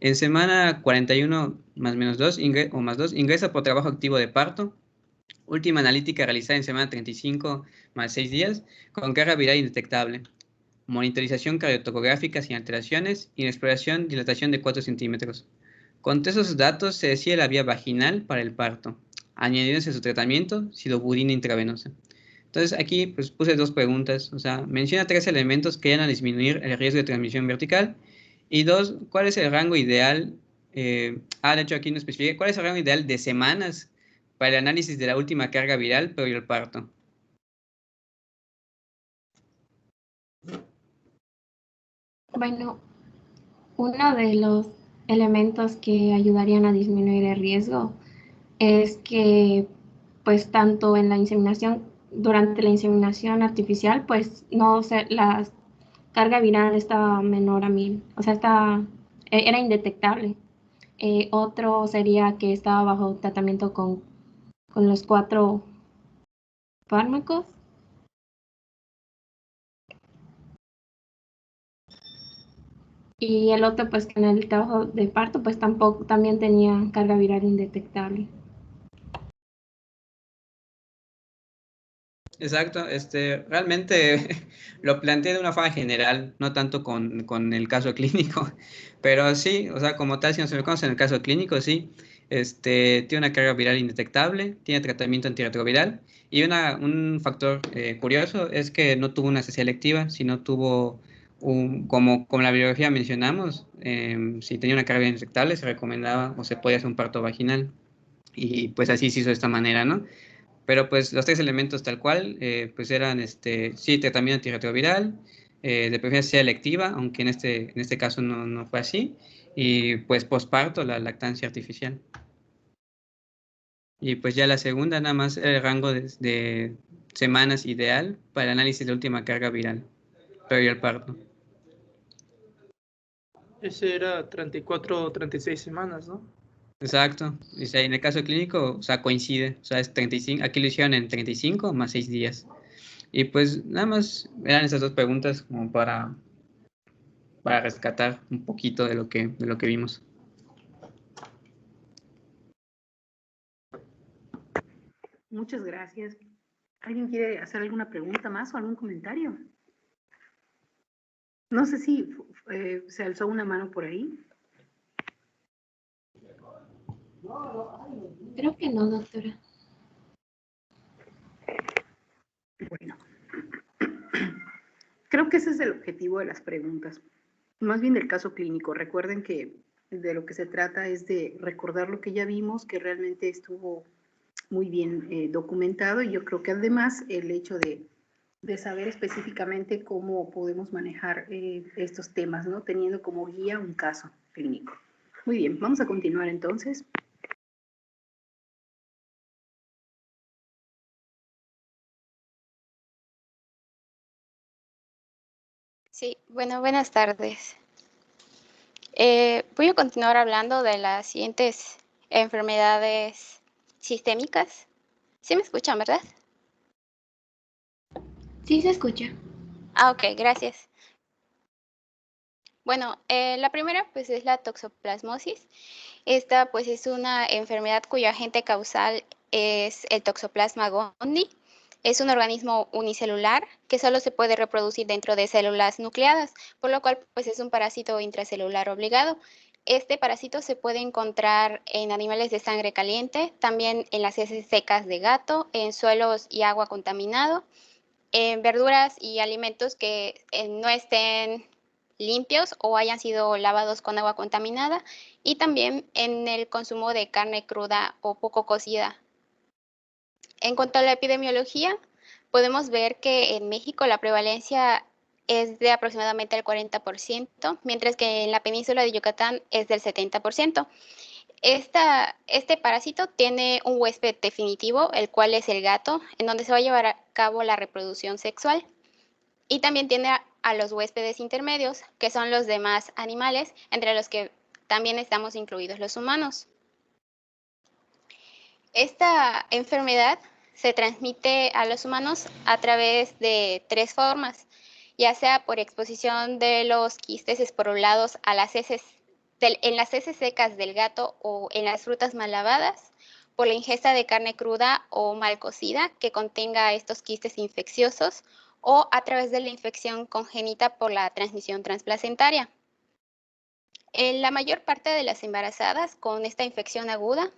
En semana 41 más menos 2 o más 2 ingresa por trabajo activo de parto. Última analítica realizada en semana 35 más 6 días con carga viral indetectable. Monitorización cardiotocográfica sin alteraciones y exploración dilatación de 4 centímetros. Con todos esos datos se decide la vía vaginal para el parto, añadiéndose a su tratamiento sidobudina intravenosa. Entonces aquí pues puse dos preguntas, o sea, menciona 3 elementos que van a disminuir el riesgo de transmisión vertical y 2, ¿cuál es el rango ideal? De hecho aquí no especifica, ¿cuál es el rango ideal de semanas para el análisis de la última carga viral previo al parto? Bueno, uno de los elementos que ayudarían a disminuir el riesgo es que, pues, tanto en la inseminación, durante la inseminación artificial, pues, no sé, la carga viral estaba menor a 1000, o sea, era indetectable. Otro sería que estaba bajo tratamiento con los 4 fármacos. Y el otro, pues, que en el trabajo de parto, pues, también tenía carga viral indetectable. Exacto, realmente lo planteé de una forma general, no tanto con el caso clínico, pero sí, o sea, como tal, si nos enfocamos en el caso clínico, sí, tiene una carga viral indetectable, tiene tratamiento antirretroviral y un factor curioso es que no tuvo una cesía electiva, sino tuvo, como la biología mencionamos, si tenía una carga viral indetectable se recomendaba o se podía hacer un parto vaginal y pues así se hizo de esta manera, ¿no? Pero pues los 3 elementos tal cual, pues eran, sí, tratamiento antirretroviral, de preferencia electiva, aunque en este caso no fue así, y pues posparto, la lactancia artificial. Y pues ya la segunda, nada más el rango de semanas ideal para el análisis de la última carga viral, previo al parto. Ese era 34 o 36 semanas, ¿no? Exacto. O sea, en el caso clínico, o sea, coincide. O sea, es 35, aquí lo hicieron en 35 más 6 días. Y pues nada más eran esas dos preguntas como para rescatar un poquito de lo que vimos. Muchas gracias. ¿Alguien quiere hacer alguna pregunta más o algún comentario? No sé si se alzó una mano por ahí. Creo que no, doctora. Bueno, creo que ese es el objetivo de las preguntas, más bien del caso clínico. Recuerden que de lo que se trata es de recordar lo que ya vimos, que realmente estuvo muy bien documentado, y yo creo que además el hecho de saber específicamente cómo podemos manejar estos temas, ¿no? Teniendo como guía un caso clínico. Muy bien, vamos a continuar entonces. Sí, bueno, buenas tardes. Voy a continuar hablando de las siguientes enfermedades sistémicas. ¿Sí me escuchan, verdad? Sí, se escucha. Ah, ok, gracias. Bueno, la primera pues es la toxoplasmosis. Esta pues es una enfermedad cuyo agente causal es el Toxoplasma gondii. Es un organismo unicelular que solo se puede reproducir dentro de células nucleadas, por lo cual pues es un parásito intracelular obligado. Este parásito se puede encontrar en animales de sangre caliente, también en las heces secas de gato, en suelos y agua contaminado, en verduras y alimentos que no estén limpios o hayan sido lavados con agua contaminada, y también en el consumo de carne cruda o poco cocida. En cuanto a la epidemiología, podemos ver que en México la prevalencia es de aproximadamente el 40%, mientras que en la península de Yucatán es del 70%. Este parásito tiene un huésped definitivo, el cual es el gato, en donde se va a llevar a cabo la reproducción sexual. Y también tiene a los huéspedes intermedios, que son los demás animales, entre los que también estamos incluidos los humanos. Esta enfermedad se transmite a los humanos a través de 3 formas, ya sea por exposición de los quistes esporulados a las heces, en las heces secas del gato o en las frutas mal lavadas, por la ingesta de carne cruda o mal cocida que contenga estos quistes infecciosos, o a través de la infección congénita por la transmisión transplacentaria. En la mayor parte de las embarazadas con esta infección aguda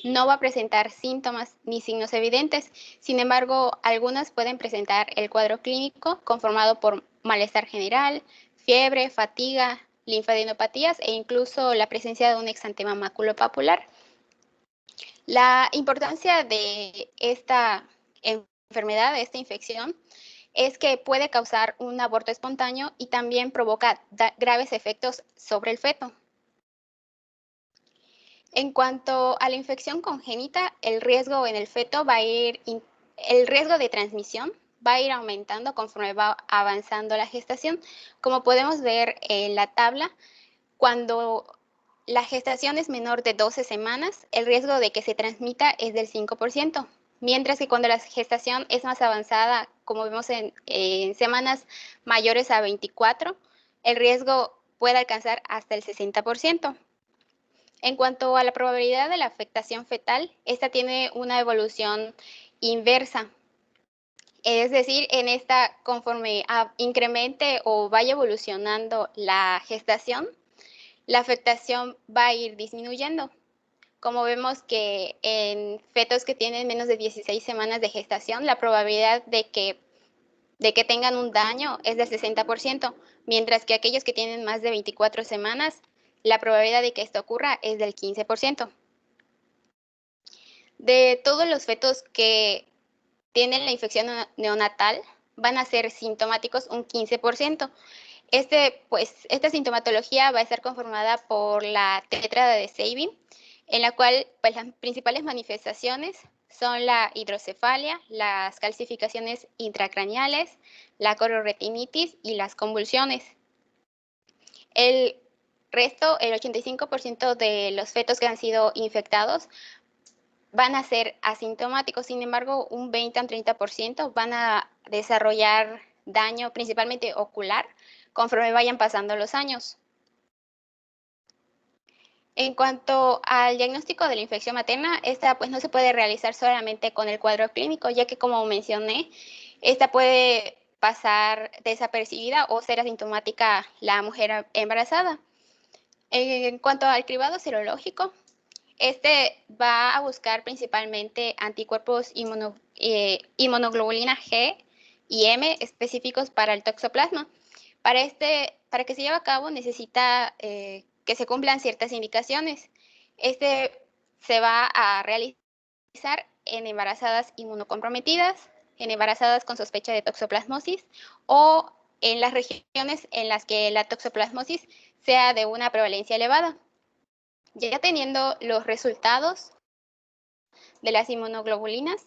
no va a presentar síntomas ni signos evidentes. Sin embargo, algunas pueden presentar el cuadro clínico conformado por malestar general, fiebre, fatiga, linfadenopatías e incluso la presencia de un exantema maculopapular. La importancia de esta enfermedad, de esta infección, es que puede causar un aborto espontáneo y también provoca graves efectos sobre el feto. En cuanto a la infección congénita, el riesgo en el feto el riesgo de transmisión va a ir aumentando conforme va avanzando la gestación. Como podemos ver en la tabla, cuando la gestación es menor de 12 semanas, el riesgo de que se transmita es del 5%, mientras que cuando la gestación es más avanzada, como vemos en semanas mayores a 24, el riesgo puede alcanzar hasta el 60%. En cuanto a la probabilidad de la afectación fetal, esta tiene una evolución inversa. Es decir, en esta, conforme incremente o vaya evolucionando la gestación, la afectación va a ir disminuyendo. Como vemos que en fetos que tienen menos de 16 semanas de gestación, la probabilidad de que tengan un daño es del 60%, mientras que aquellos que tienen más de 24 semanas, la probabilidad de que esto ocurra es del 15%. De todos los fetos que tienen la infección neonatal, van a ser sintomáticos un 15%. Esta sintomatología va a estar conformada por la tétrada de Sabin, en la cual pues, las principales manifestaciones son la hidrocefalia, las calcificaciones intracraneales, la cororetinitis y las convulsiones. El resto, el 85% de los fetos que han sido infectados van a ser asintomáticos. Sin embargo, un 20 a un 30% van a desarrollar daño principalmente ocular conforme vayan pasando los años. En cuanto al diagnóstico de la infección materna, esta pues no se puede realizar solamente con el cuadro clínico, ya que como mencioné, esta puede pasar desapercibida o ser asintomática la mujer embarazada. En cuanto al cribado serológico, este va a buscar principalmente anticuerpos inmunoglobulina G y M específicos para el toxoplasma. Para que se lleve a cabo necesita que se cumplan ciertas indicaciones. Este se va a realizar en embarazadas inmunocomprometidas, en embarazadas con sospecha de toxoplasmosis o en las regiones en las que la toxoplasmosis sea de una prevalencia elevada. Ya teniendo los resultados de las inmunoglobulinas,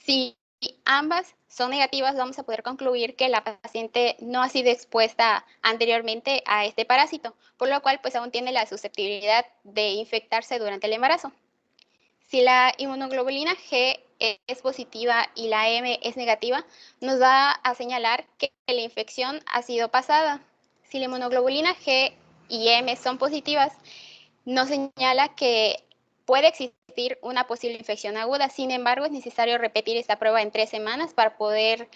si ambas son negativas, vamos a poder concluir que la paciente no ha sido expuesta anteriormente a este parásito, por lo cual pues aún tiene la susceptibilidad de infectarse durante el embarazo. Si la inmunoglobulina G es positiva y la M es negativa, nos va a señalar que la infección ha sido pasada. Si la inmunoglobulina G y M son positivas, nos señala que puede existir una posible infección aguda. Sin embargo, es necesario repetir esta prueba en 3 semanas para poder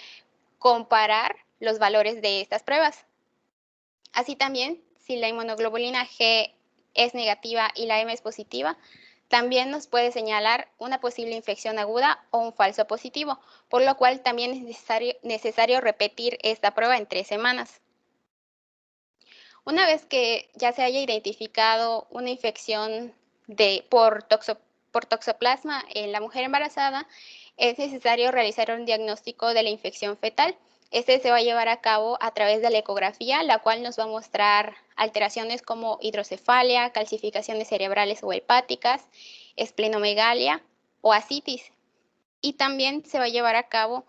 comparar los valores de estas pruebas. Así también, si la inmunoglobulina G es negativa y la M es positiva, también nos puede señalar una posible infección aguda o un falso positivo, por lo cual también es necesario repetir esta prueba en 3 semanas. Una vez que ya se haya identificado una infección por toxoplasma en la mujer embarazada, es necesario realizar un diagnóstico de la infección fetal. Este se va a llevar a cabo a través de la ecografía, la cual nos va a mostrar alteraciones como hidrocefalia, calcificaciones cerebrales o hepáticas, esplenomegalia o ascitis. Y también se va a llevar a cabo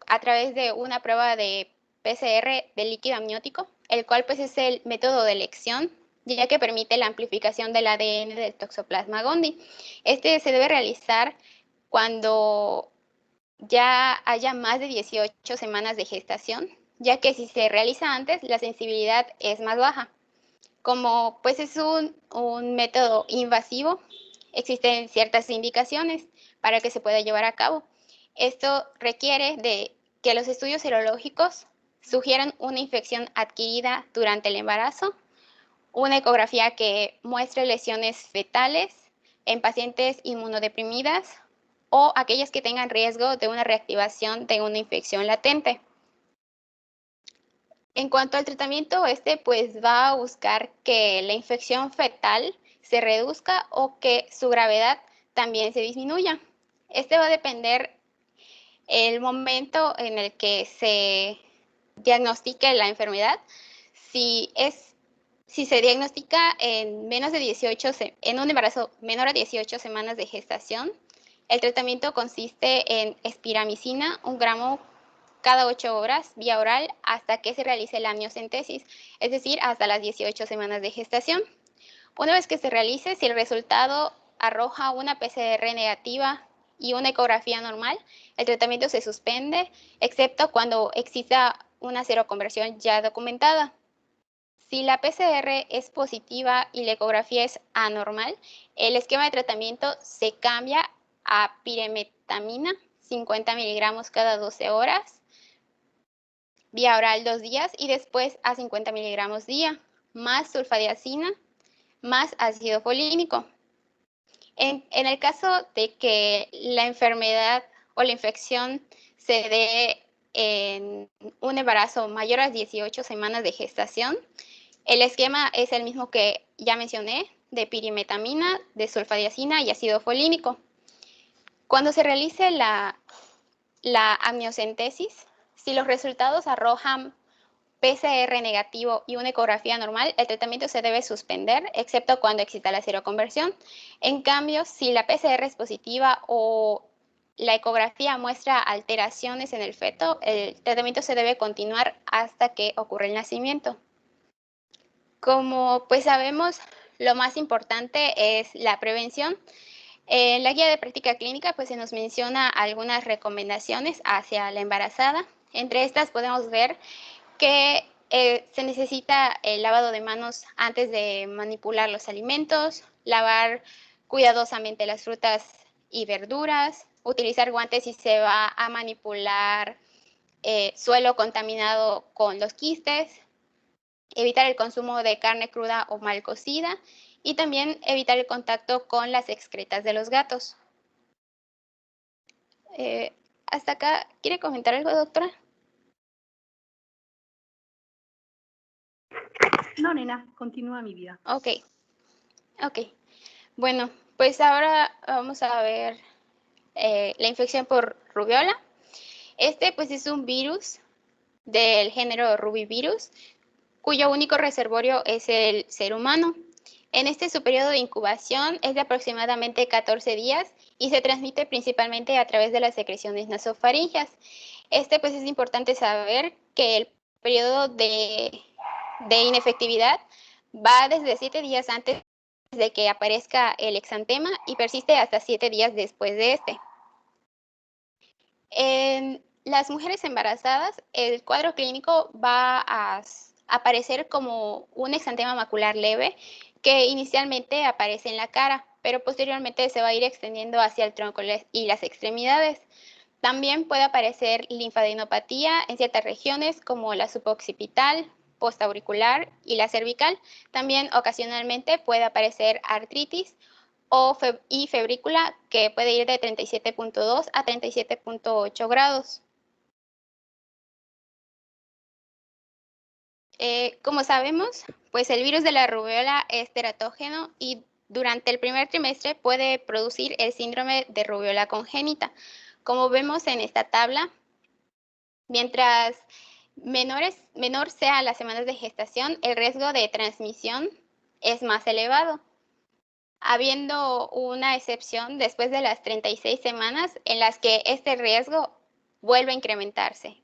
a través de una prueba de PCR de líquido amniótico, el cual pues es el método de elección, ya que permite la amplificación del ADN del Toxoplasma gondii. Este se debe realizar cuando ya haya más de 18 semanas de gestación, ya que si se realiza antes, la sensibilidad es más baja. Como pues es un método invasivo, existen ciertas indicaciones para que se pueda llevar a cabo. Esto requiere de que los estudios serológicos sugieran una infección adquirida durante el embarazo, una ecografía que muestre lesiones fetales en pacientes inmunodeprimidas o aquellas que tengan riesgo de una reactivación de una infección latente. En cuanto al tratamiento, pues va a buscar que la infección fetal se reduzca o que su gravedad también se disminuya. Va a depender el momento en el que se diagnostique la enfermedad. Si se diagnostica en un embarazo menor a 18 semanas de gestación, el tratamiento consiste en espiramicina, 1 gramo cada 8 horas vía oral hasta que se realice la amniocentesis, es decir, hasta las 18 semanas de gestación. Una vez que se realice, si el resultado arroja una PCR negativa y una ecografía normal, el tratamiento se suspende, excepto cuando exista una seroconversión ya documentada. Si la PCR es positiva y la ecografía es anormal, el esquema de tratamiento se cambia a pirimetamina, 50 miligramos cada 12 horas, vía oral 2 días y después a 50 miligramos día, más sulfadiazina, más ácido folínico. En el caso de que la enfermedad o la infección se dé en un embarazo mayor a 18 semanas de gestación, el esquema es el mismo que ya mencioné, de pirimetamina, de sulfadiazina y ácido folínico. Cuando se realice la amniocentesis, si los resultados arrojan PCR negativo y una ecografía normal, el tratamiento se debe suspender, excepto cuando exista la seroconversión. En cambio, si la PCR es positiva o la ecografía muestra alteraciones en el feto, el tratamiento se debe continuar hasta que ocurra el nacimiento. Como pues sabemos, lo más importante es la prevención. En la guía de práctica clínica pues se nos menciona algunas recomendaciones hacia la embarazada. Entre estas podemos ver que se necesita el lavado de manos antes de manipular los alimentos, lavar cuidadosamente las frutas y verduras, utilizar guantes si se va a manipular suelo contaminado con los quistes, evitar el consumo de carne cruda o mal cocida y también evitar el contacto con las excretas de los gatos. Hasta acá, ¿quiere comentar algo, doctora? No, nena, continúa mi vida. Ok. Bueno, pues ahora vamos a ver la infección por rubiola. Pues es un virus del género Rubivirus, cuyo único reservorio es el ser humano. Su periodo de incubación es de aproximadamente 14 días y se transmite principalmente a través de las secreciones nasofaringeas. Pues es importante saber que el periodo de inefectividad va desde 7 días antes de que aparezca el exantema y persiste hasta 7 días después de En las mujeres embarazadas, el cuadro clínico va a aparecer como un exantema macular leve que inicialmente aparece en la cara, pero posteriormente se va a ir extendiendo hacia el tronco y las extremidades. También puede aparecer linfadenopatía en ciertas regiones como la suboccipital, postauricular y la cervical. También ocasionalmente puede aparecer artritis y febrícula, que puede ir de 37.2 a 37.8 grados. Como sabemos, pues el virus de la rubiola es teratógeno y durante el primer trimestre puede producir el síndrome de rubiola congénita. Como vemos en esta tabla, mientras menor sea las semanas de gestación, el riesgo de transmisión es más elevado, habiendo una excepción después de las 36 semanas en las que este riesgo vuelve a incrementarse.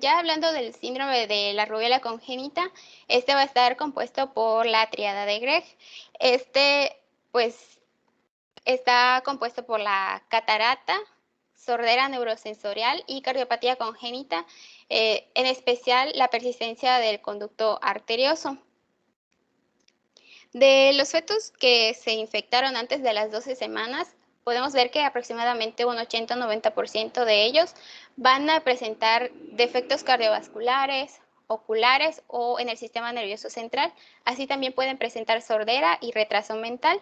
Ya hablando del síndrome de la rubiola congénita, este va a estar compuesto por la tríada de Greg. Pues, está compuesto por la catarata, sordera neurosensorial y cardiopatía congénita, en especial la persistencia del conducto arterioso. De los fetos que se infectaron antes de las 12 semanas, podemos ver que aproximadamente un 80-90% de ellos van a presentar defectos cardiovasculares, oculares o en el sistema nervioso central. Así también pueden presentar sordera y retraso mental.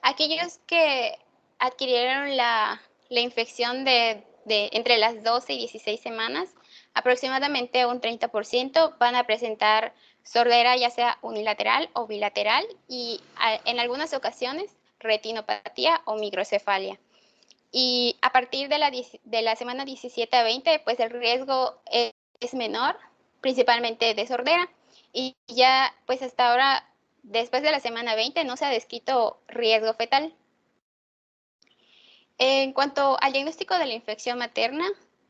Aquellos que adquirieron la infección de entre las 12 y 16 semanas, aproximadamente un 30% van a presentar sordera ya sea unilateral o bilateral y en algunas ocasiones retinopatía o microcefalia. Y a partir de la semana 17 a 20, pues el riesgo es menor, principalmente de sordera. Y ya pues hasta ahora, después de la semana 20, no se ha descrito riesgo fetal. En cuanto al diagnóstico de la infección materna,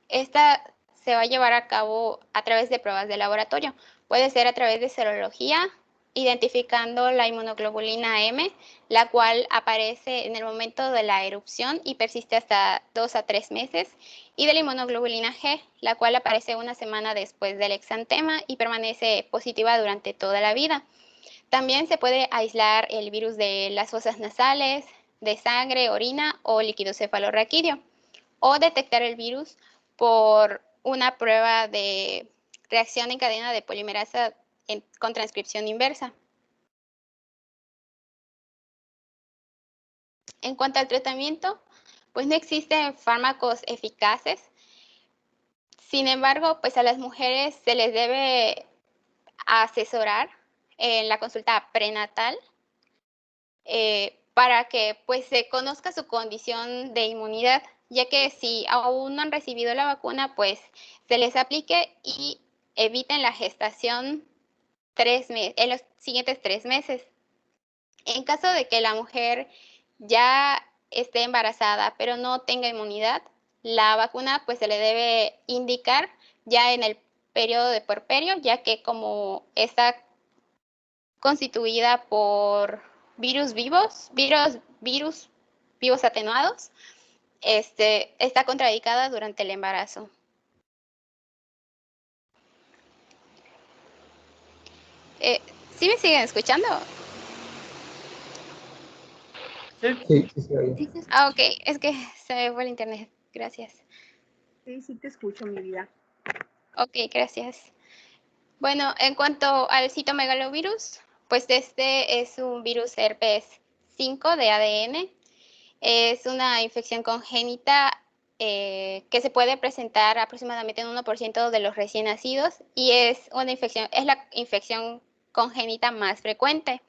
esta se va a llevar a cabo a través de pruebas de laboratorio. Puede ser a través de serología, identificando la inmunoglobulina M, la cual aparece en el momento de la erupción y persiste hasta 2 a 3 meses, y de la inmunoglobulina G, la cual aparece una semana después del exantema y permanece positiva durante toda la vida. También se puede aislar el virus de las fosas nasales, de sangre, orina o líquido cefalorraquídeo, o detectar el virus por una prueba de reacción en cadena de polimerasa con transcripción inversa. En cuanto al tratamiento, pues no existen fármacos eficaces. Sin embargo, pues a las mujeres se les debe asesorar en la consulta prenatal para que pues se conozca su condición de inmunidad, ya que si aún no han recibido la vacuna, pues se les aplique y eviten la gestación en los siguientes 3 meses. En caso de que la mujer ya esté embarazada pero no tenga inmunidad, la vacuna pues se le debe indicar ya en el periodo de puerperio, ya que como está constituida por virus vivos atenuados, está contraindicada durante el embarazo. ¿Sí me siguen escuchando? Sí. Ok, es que se me fue el internet. Gracias. Sí, te escucho, mi vida. Ok, gracias. Bueno, en cuanto al citomegalovirus, pues este es un virus herpes 5 de ADN. Es una infección congénita que se puede presentar aproximadamente en 1% de los recién nacidos y es la infección congénita más frecuente.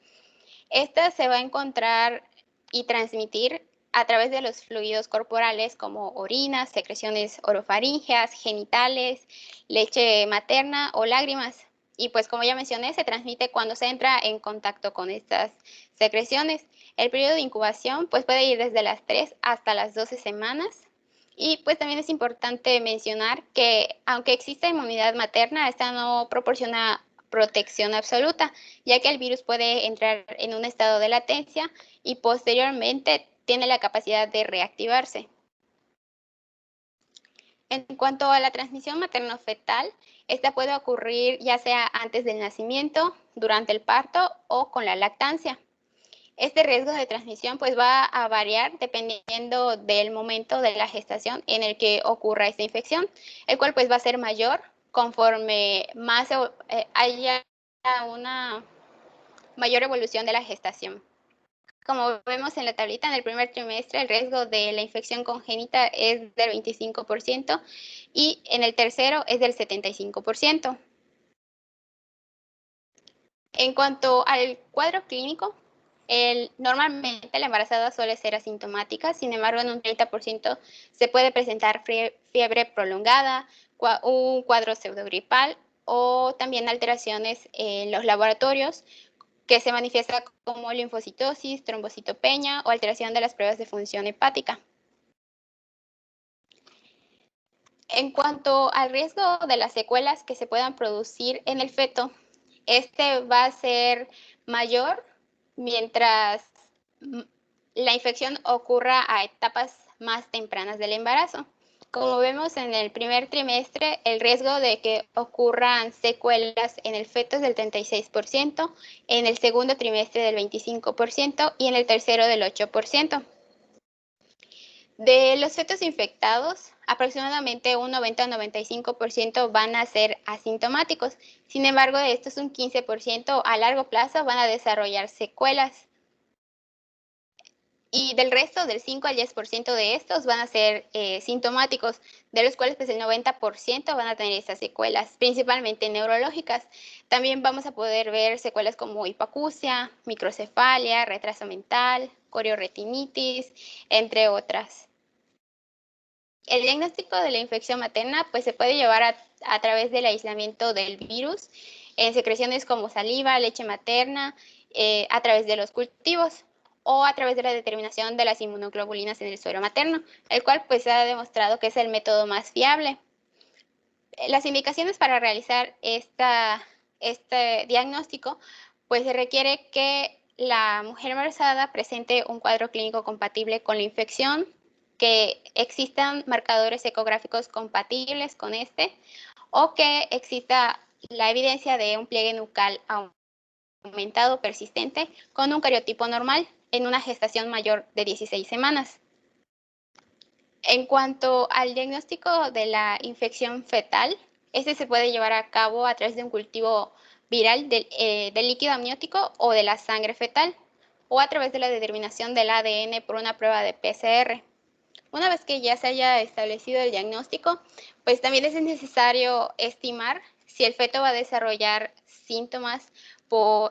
Esta se va a encontrar y transmitir a través de los fluidos corporales como orinas, secreciones orofaringeas, genitales, leche materna o lágrimas. Y pues como ya mencioné, se transmite cuando se entra en contacto con estas secreciones. El periodo de incubación pues puede ir desde las 3 hasta las 12 semanas. Y pues también es importante mencionar que aunque exista inmunidad materna, esta no proporciona protección absoluta, ya que el virus puede entrar en un estado de latencia y posteriormente tiene la capacidad de reactivarse. En cuanto a la transmisión materno-fetal, esta puede ocurrir ya sea antes del nacimiento, durante el parto o con la lactancia. Este riesgo de transmisión pues va a variar dependiendo del momento de la gestación en el que ocurra esta infección, el cual pues va a ser mayor conforme más haya una mayor evolución de la gestación. Como vemos en la tablita, en el primer trimestre el riesgo de la infección congénita es del 25% y en el tercero es del 75%. En cuanto al cuadro clínico, normalmente la embarazada suele ser asintomática, sin embargo en un 30% se puede presentar fiebre prolongada, un cuadro pseudogripal o también alteraciones en los laboratorios que se manifiesta como linfocitosis, trombocitopenia o alteración de las pruebas de función hepática. En cuanto al riesgo de las secuelas que se puedan producir en el feto, este va a ser mayor mientras la infección ocurra a etapas más tempranas del embarazo. Como vemos en el primer trimestre, el riesgo de que ocurran secuelas en el feto es del 36%, en el segundo trimestre del 25% y en el tercero del 8%. De los fetos infectados, aproximadamente un 90-95% van a ser asintomáticos. Sin embargo, de estos un 15% a largo plazo van a desarrollar secuelas. Y del resto, del 5 al 10% de estos van a ser sintomáticos, de los cuales pues el 90% van a tener estas secuelas, principalmente neurológicas. También vamos a poder ver secuelas como hipoacusia, microcefalia, retraso mental, corioretinitis, entre otras. El diagnóstico de la infección materna pues se puede llevar a través del aislamiento del virus en secreciones como saliva, leche materna, a través de los cultivos o a través de la determinación de las inmunoglobulinas en el suero materno, el cual pues se ha demostrado que es el método más fiable. Las indicaciones para realizar este diagnóstico pues se requiere que la mujer embarazada presente un cuadro clínico compatible con la infección, que existan marcadores ecográficos compatibles con este o que exista la evidencia de un pliegue nucal aumentado persistente con un cariotipo normal en una gestación mayor de 16 semanas. En cuanto al diagnóstico de la infección fetal, este se puede llevar a cabo a través de un cultivo viral del líquido amniótico o de la sangre fetal o a través de la determinación del ADN por una prueba de PCR. Una vez que ya se haya establecido el diagnóstico, pues también es necesario estimar si el feto va a desarrollar síntomas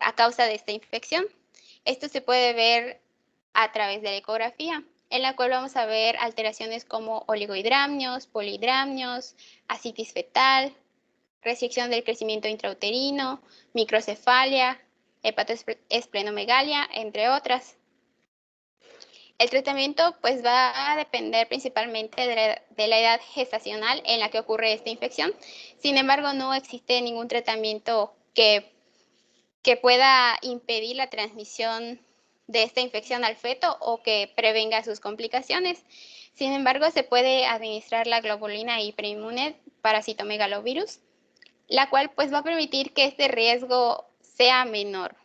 a causa de esta infección. Esto se puede ver a través de la ecografía, en la cual vamos a ver alteraciones como oligohidramnios, polihidramnios, ascitis fetal, restricción del crecimiento intrauterino, microcefalia, hepatoesplenomegalia, entre otras. El tratamiento pues va a depender principalmente de la edad gestacional en la que ocurre esta infección. Sin embargo, no existe ningún tratamiento que pueda impedir la transmisión de esta infección al feto o que prevenga sus complicaciones. Sin embargo, se puede administrar la globulina hiperinmune para citomegalovirus, la cual pues va a permitir que este riesgo sea menor.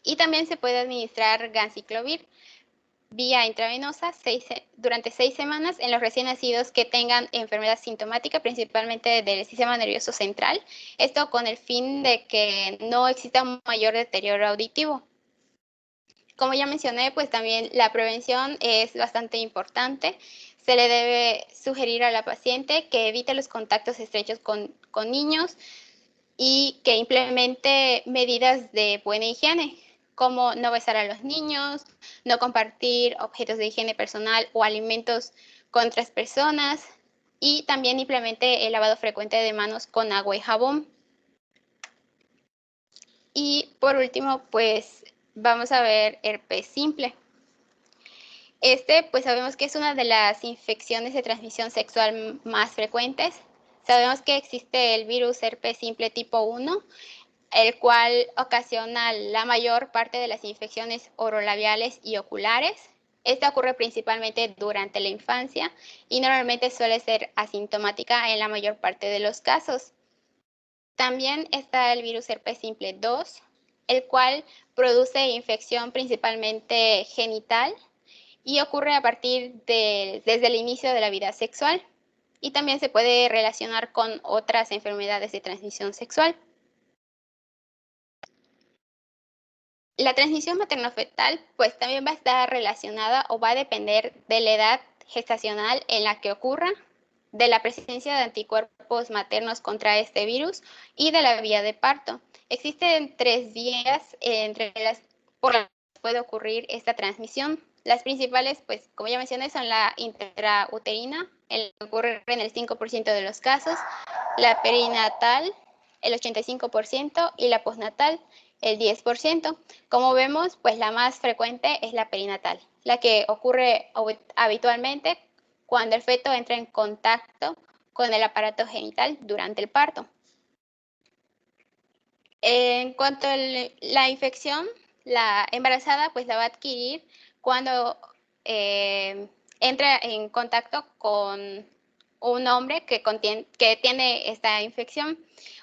Y también se puede administrar ganciclovir vía intravenosa durante 6 semanas en los recién nacidos que tengan enfermedad sintomática, principalmente del sistema nervioso central. Esto con el fin de que no exista un mayor deterioro auditivo. Como ya mencioné, pues también la prevención es bastante importante. Se le debe sugerir a la paciente que evite los contactos estrechos con niños y que implemente medidas de buena higiene, como no besar a los niños, no compartir objetos de higiene personal o alimentos con otras personas y también implemente el lavado frecuente de manos con agua y jabón. Y por último, pues vamos a ver herpes simple. Pues sabemos que es una de las infecciones de transmisión sexual más frecuentes. Sabemos que existe el virus herpes simple tipo 1, el cual ocasiona la mayor parte de las infecciones orolabiales y oculares. Esta ocurre principalmente durante la infancia y normalmente suele ser asintomática en la mayor parte de los casos. También está el virus herpes simple 2, el cual produce infección principalmente genital y ocurre a partir desde el inicio de la vida sexual. Y también se puede relacionar con otras enfermedades de transmisión sexual. La transmisión materno-fetal pues también va a estar relacionada o va a depender de la edad gestacional en la que ocurra, de la presencia de anticuerpos maternos contra este virus y de la vía de parto. Existen 3 vías por las que puede ocurrir esta transmisión. Las principales, pues como ya mencioné, son la intrauterina, el que ocurre en el 5% de los casos, la perinatal, el 85%, y la postnatal, el 10%. Como vemos, pues la más frecuente es la perinatal, la que ocurre habitualmente cuando el feto entra en contacto con el aparato genital durante el parto. En cuanto a la infección, la embarazada pues la va a adquirir cuando entra en contacto con un hombre que tiene esta infección.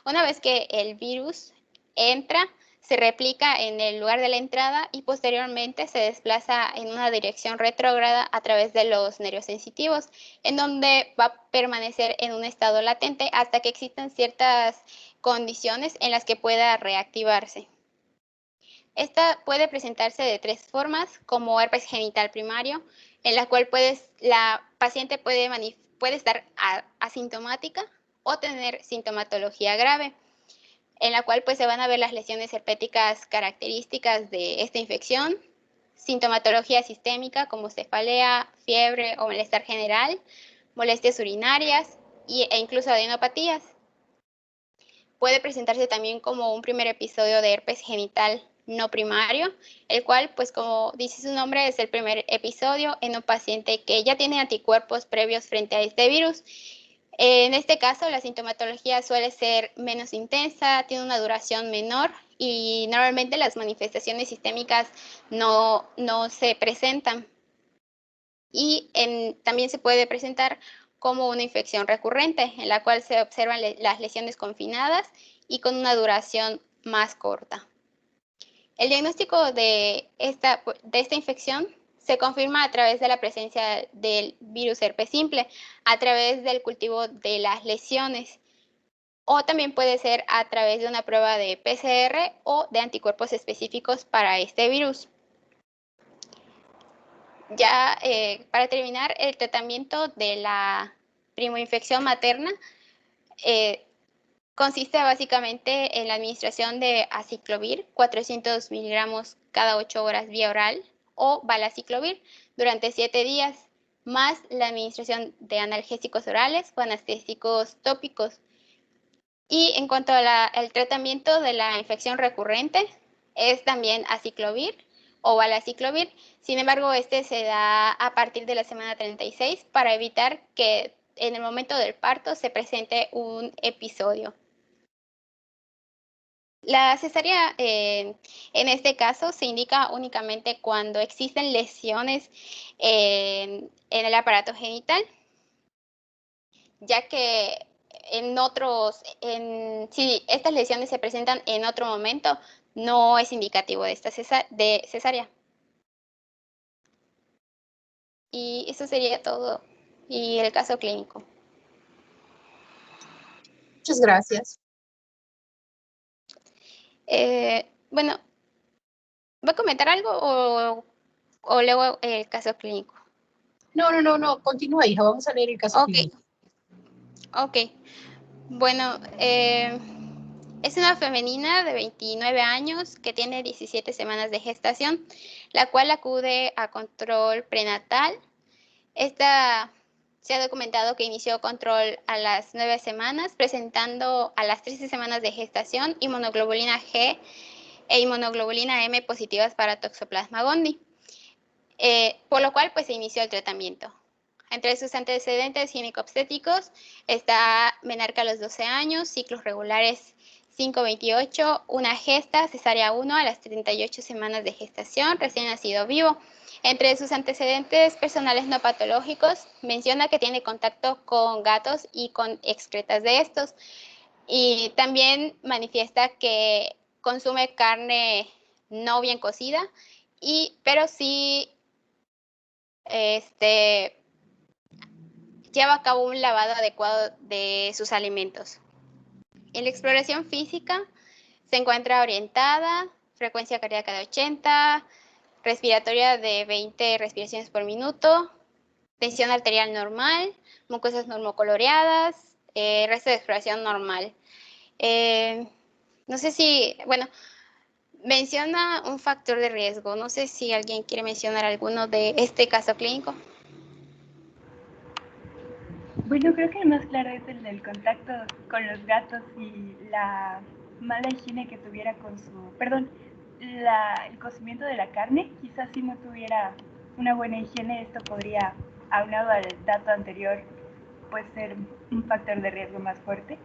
Una vez que el virus entra, se replica en el lugar de la entrada y posteriormente se desplaza en una dirección retrógrada a través de los nervios sensitivos, en donde va a permanecer en un estado latente hasta que existan ciertas condiciones en las que pueda reactivarse. Esta puede presentarse de 3 formas, como herpes genital primario, en la cual la paciente puede estar asintomática o tener sintomatología grave, en la cual pues se van a ver las lesiones herpéticas características de esta infección, sintomatología sistémica como cefalea, fiebre o malestar general, molestias urinarias e incluso adenopatías. Puede presentarse también como un primer episodio de herpes genital no primario, el cual, pues como dice su nombre, es el primer episodio en un paciente que ya tiene anticuerpos previos frente a este virus. En este caso, la sintomatología suele ser menos intensa, tiene una duración menor y normalmente las manifestaciones sistémicas no se presentan. Y también se puede presentar como una infección recurrente, en la cual se observan las lesiones confinadas y con una duración más corta. El diagnóstico de esta infección se confirma a través de la presencia del virus herpes simple, a través del cultivo de las lesiones, o también puede ser a través de una prueba de PCR o de anticuerpos específicos para este virus. Ya para terminar, el tratamiento de la primoinfección materna consiste básicamente en la administración de aciclovir, 400 miligramos cada 8 horas vía oral, o valaciclovir durante 7 días, más la administración de analgésicos orales o anestésicos tópicos. Y en cuanto al tratamiento de la infección recurrente, es también aciclovir o valaciclovir. Sin embargo, este se da a partir de la semana 36 para evitar que en el momento del parto se presente un episodio. La cesárea en este caso se indica únicamente cuando existen lesiones en el aparato genital, ya que si estas lesiones se presentan en otro momento, no es indicativo de cesárea. Y eso sería todo. Y el caso clínico. Muchas gracias. Bueno, ¿va a comentar algo o luego el caso clínico? No, continúa, hija, vamos a leer el caso clínico. Ok. Bueno, es una femenina de 29 años que tiene 17 semanas de gestación, la cual acude a control prenatal. Esta se ha documentado que inició control a las 9 semanas, presentando a las 13 semanas de gestación inmunoglobulina G e inmunoglobulina M positivas para Toxoplasma gondii, por lo cual pues se inició el tratamiento. Entre sus antecedentes gineco-obstétricos está menarca a los 12 años, ciclos regulares 5-28, una gesta, cesárea 1 a las 38 semanas de gestación, recién nacido vivo. Entre sus antecedentes personales no patológicos, menciona que tiene contacto con gatos y con excretas de estos. Y también manifiesta que consume carne no bien cocida, pero sí lleva a cabo un lavado adecuado de sus alimentos. En la exploración física se encuentra orientada, frecuencia cardíaca de 80, respiratoria de 20 respiraciones por minuto, tensión arterial normal, mucosas normocoloreadas, resto de exploración normal. No sé si, bueno, menciona un factor de riesgo. No sé si alguien quiere mencionar alguno de este caso clínico. Bueno, creo que el más claro es el del contacto con los gatos y la mala higiene que tuviera con su, perdón, el cocimiento de la carne. Quizás si no tuviera una buena higiene, esto podría, aunado al dato anterior, pues ser un factor de riesgo más fuerte.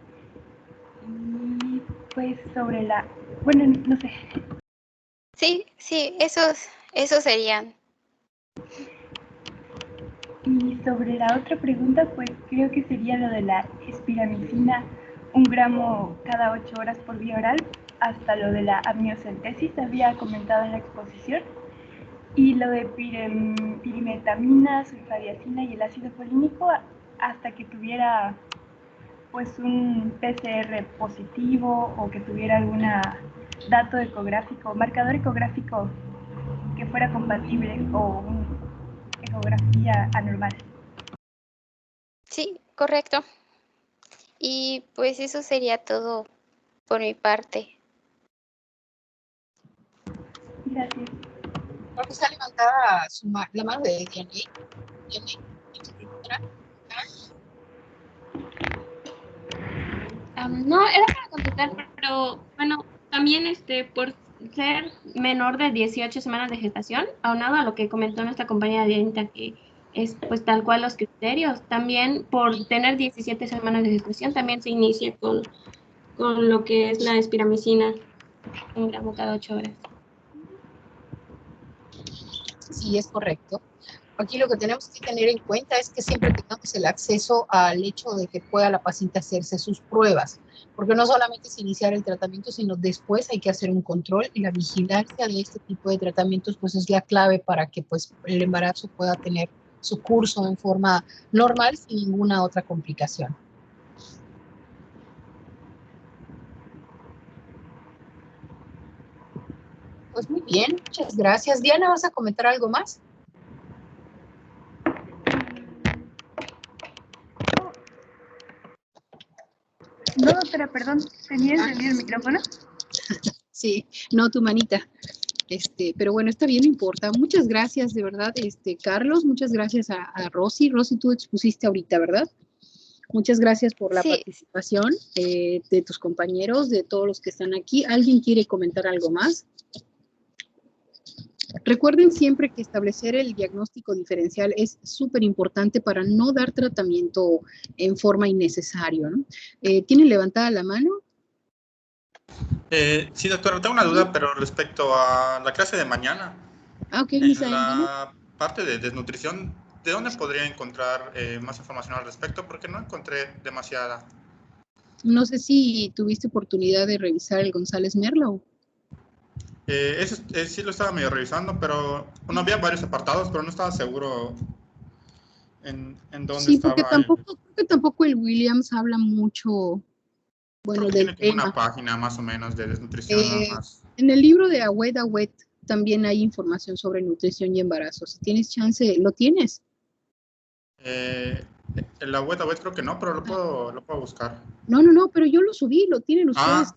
Y pues sobre la, bueno, no sé. Sí, esos serían. Y sobre la otra pregunta, pues creo que sería lo de la espiramicina, 1 gramo cada 8 horas por vía oral, hasta lo de la amniocentesis, había comentado en la exposición, y lo de pirimetamina, sulfadiazina y el ácido folínico, hasta que tuviera pues un PCR positivo o que tuviera algún dato ecográfico, marcador ecográfico que fuera compatible o una ecografía anormal. Sí, correcto. Y pues eso sería todo por mi parte. Gracias. Creo que está levantada la mano de Diana. No, era para contestar, pero bueno, también por ser menor de 18 semanas de gestación, aunado a lo que comentó nuestra compañera Dianita, que es pues tal cual los criterios, también por tener 17 semanas de gestación, también se inicia con lo que es la espiramicina, 1 gramo cada 8 horas. Sí, es correcto. Aquí lo que tenemos que tener en cuenta es que siempre tengamos el acceso al hecho de que pueda la paciente hacerse sus pruebas, porque no solamente es iniciar el tratamiento, sino después hay que hacer un control, y la vigilancia de este tipo de tratamientos pues es la clave para que pues el embarazo pueda tener su curso en forma normal sin ninguna otra complicación. Pues muy bien, muchas gracias. Diana, ¿vas a comentar algo más? No, doctora, perdón, ¿tenía encendido el micrófono? Sí, no, tu manita. Pero bueno, está bien, no importa. Muchas gracias, de verdad, Carlos, muchas gracias a Rosy. Rosy, tú expusiste ahorita, ¿verdad? Muchas gracias por la participación de tus compañeros, de todos los que están aquí. ¿Alguien quiere comentar algo más? Recuerden siempre que establecer el diagnóstico diferencial es súper importante para no dar tratamiento en forma innecesaria, ¿no? ¿Tienen levantada la mano? Sí, doctora, tengo una duda, pero respecto a la clase de mañana. Ok, en Misael, la parte de desnutrición, ¿de dónde podría encontrar más información al respecto? Porque no encontré demasiada. No sé si tuviste oportunidad de revisar el González Merlo. Eso sí lo estaba medio revisando, pero bueno, había varios apartados, pero no estaba seguro en dónde sí, estaba. Sí, porque tampoco el Williams habla mucho, bueno, del tiene como tema. una página más o menos de desnutrición. Más. En el libro de Awed también hay información sobre nutrición y embarazo. Si tienes chance, ¿lo tienes? La web creo que no, pero lo puedo buscar. No, pero yo lo subí, lo tienen ustedes.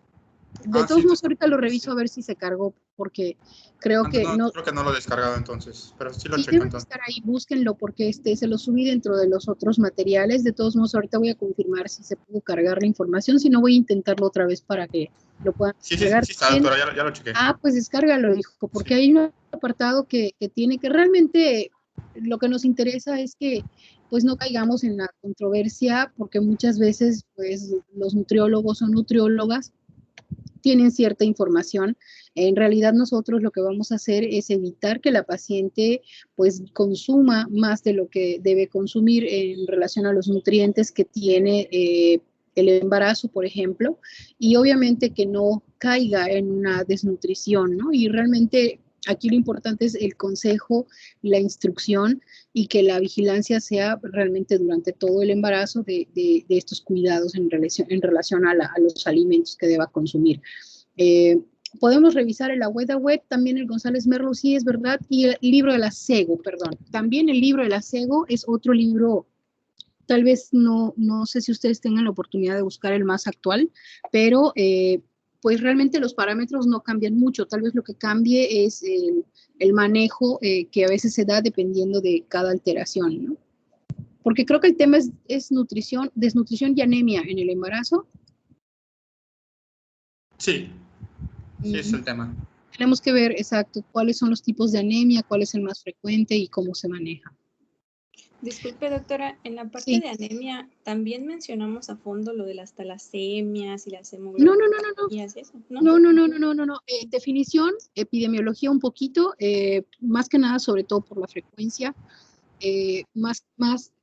De todos modos, sí, ahorita lo reviso a ver si se cargó, porque creo que no. Creo que no lo he descargado entonces, pero sí lo checo debe entonces. estar ahí, búsquenlo, porque se lo subí dentro de los otros materiales. De todos modos, ahorita voy a confirmar si se pudo cargar la información, si no voy a intentarlo otra vez para que lo puedan cargar. Sí está, doctora, ya lo chequé. Pues descárgalo, hijo, porque hay un apartado que tiene que realmente, lo que nos interesa es que pues no caigamos en la controversia, porque muchas veces pues los nutriólogos o nutriólogas tienen cierta información. En realidad nosotros lo que vamos a hacer es evitar que la paciente pues consuma más de lo que debe consumir en relación a los nutrientes que tiene el embarazo, por ejemplo, y obviamente que no caiga en una desnutrición, ¿no? Y realmente aquí lo importante es el consejo, la instrucción y que la vigilancia sea realmente durante todo el embarazo de estos cuidados en relación a los alimentos que deba consumir. Podemos revisar el Agüeda Web, también el González Merlo, sí es verdad, y el libro de la SEGO, perdón. También el libro de la SEGO es otro libro, tal vez no sé si ustedes tengan la oportunidad de buscar el más actual, pero pues realmente los parámetros no cambian mucho, tal vez lo que cambie es el manejo que a veces se da dependiendo de cada alteración, ¿no? Porque creo que el tema es nutrición, desnutrición y anemia en el embarazo. Sí, sí es el tema. Tenemos que ver exacto cuáles son los tipos de anemia, cuál es el más frecuente y cómo se maneja. Disculpe, doctora, en la parte Sí. de anemia también mencionamos a fondo lo de las talasemias y las No. hemoglobinas, ¿eso? No. Definición, epidemiología un poquito, más que nada sobre todo por la frecuencia,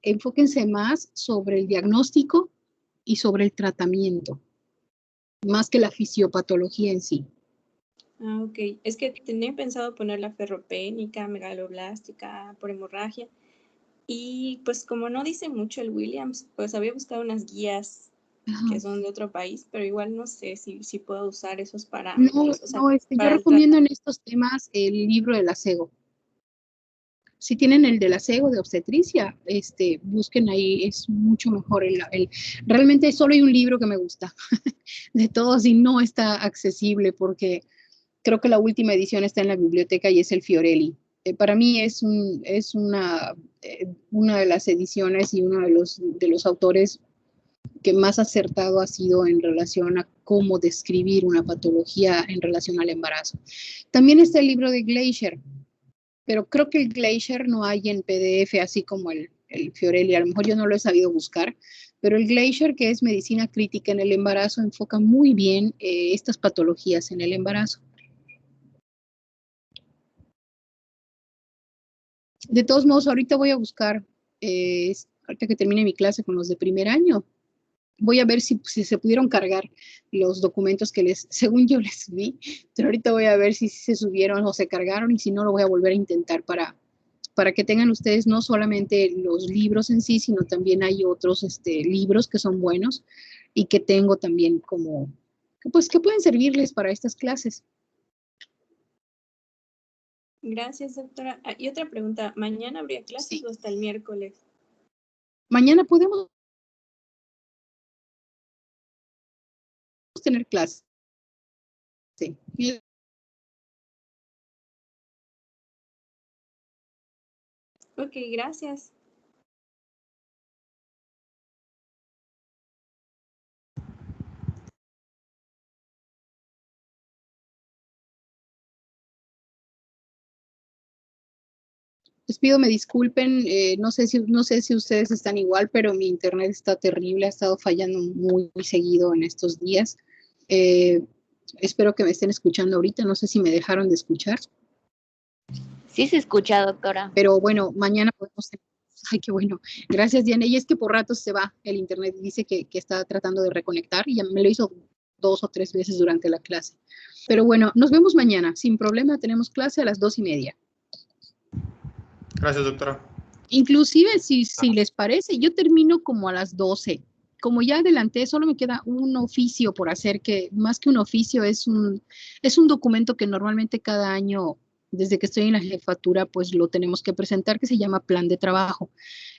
enfóquense más sobre el diagnóstico y sobre el tratamiento, más que la fisiopatología en sí. Ah, ok. Es que tenía pensado poner la ferropénica, megaloblástica, por hemorragia. Y pues como no dice mucho el Williams, pues había buscado unas guías que son de otro país, pero igual no sé si puedo usar esos parámetros. Yo recomiendo en estos temas el libro de la SEGO. Si tienen el de la SEGO de obstetricia, busquen ahí, es mucho mejor. Realmente solo hay un libro que me gusta de todos y no está accesible porque creo que la última edición está en la biblioteca y es el Fiorelli. Para mí es una de las ediciones y uno de los autores que más acertado ha sido en relación a cómo describir una patología en relación al embarazo. También está el libro de Glacier, pero creo que el Glacier no hay en PDF así como el Fiorelli. A lo mejor yo no lo he sabido buscar, pero el Glacier, que es medicina crítica en el embarazo, enfoca muy bien estas patologías en el embarazo. De todos modos, ahorita voy a buscar, ahorita que termine mi clase con los de primer año, voy a ver si se pudieron cargar los documentos que según yo les subí, pero ahorita voy a ver si se subieron o se cargaron y si no lo voy a volver a intentar para que tengan ustedes no solamente los libros en sí, sino también hay otros libros que son buenos y que tengo también como, pues que pueden servirles para estas clases. Gracias, doctora. Y otra pregunta, ¿mañana habría clases o hasta el miércoles? Mañana podemos tener clases. Sí. Ok, gracias. Les pido me disculpen, no sé si ustedes están igual, pero mi internet está terrible, ha estado fallando muy, muy seguido en estos días. Espero que me estén escuchando ahorita, no sé si me dejaron de escuchar. Sí se escucha, doctora. Pero bueno, mañana podemos... Ay, qué bueno. Gracias, Diana. Y es que por ratos se va el internet, dice que está tratando de reconectar y ya me lo hizo 2 o 3 veces durante la clase. Pero bueno, nos vemos mañana, sin problema, tenemos clase a las 2:30. Gracias, doctora. Inclusive, si les parece, yo termino como a las 12. Como ya adelanté, solo me queda un oficio por hacer, que más que un oficio es un documento que normalmente cada año, desde que estoy en la jefatura, pues lo tenemos que presentar, que se llama plan de trabajo.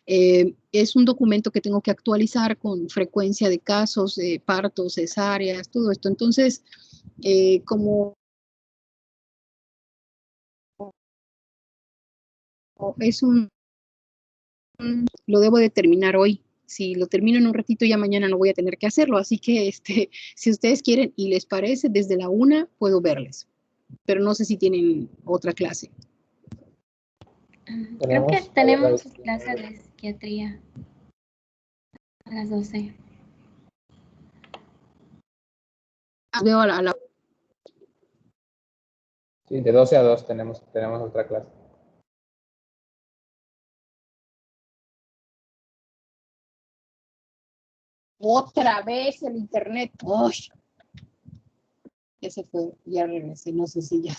Es un documento que tengo que actualizar con frecuencia de casos, de partos, cesáreas, todo esto. Entonces, como es lo debo de terminar hoy. Si lo termino en un ratito, ya mañana no voy a tener que hacerlo. Así que si ustedes quieren y les parece, desde la 1 puedo verles. Pero no sé si tienen otra clase. Creo que tenemos clase de psiquiatría a las 12. Veo a la Sí, de 12 a 2 tenemos otra clase. Otra vez el internet. ¡Uy! Ya se fue, ya regresé, no sé si ya.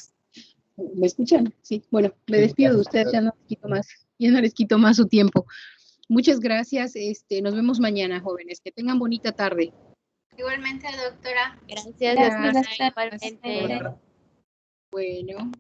¿Me escuchan? Sí, bueno, me despido de ustedes, ya no les quito más su tiempo. Muchas gracias, nos vemos mañana, jóvenes. Que tengan bonita tarde. Igualmente, doctora. Gracias, Gracias, doctora, igualmente. Bueno.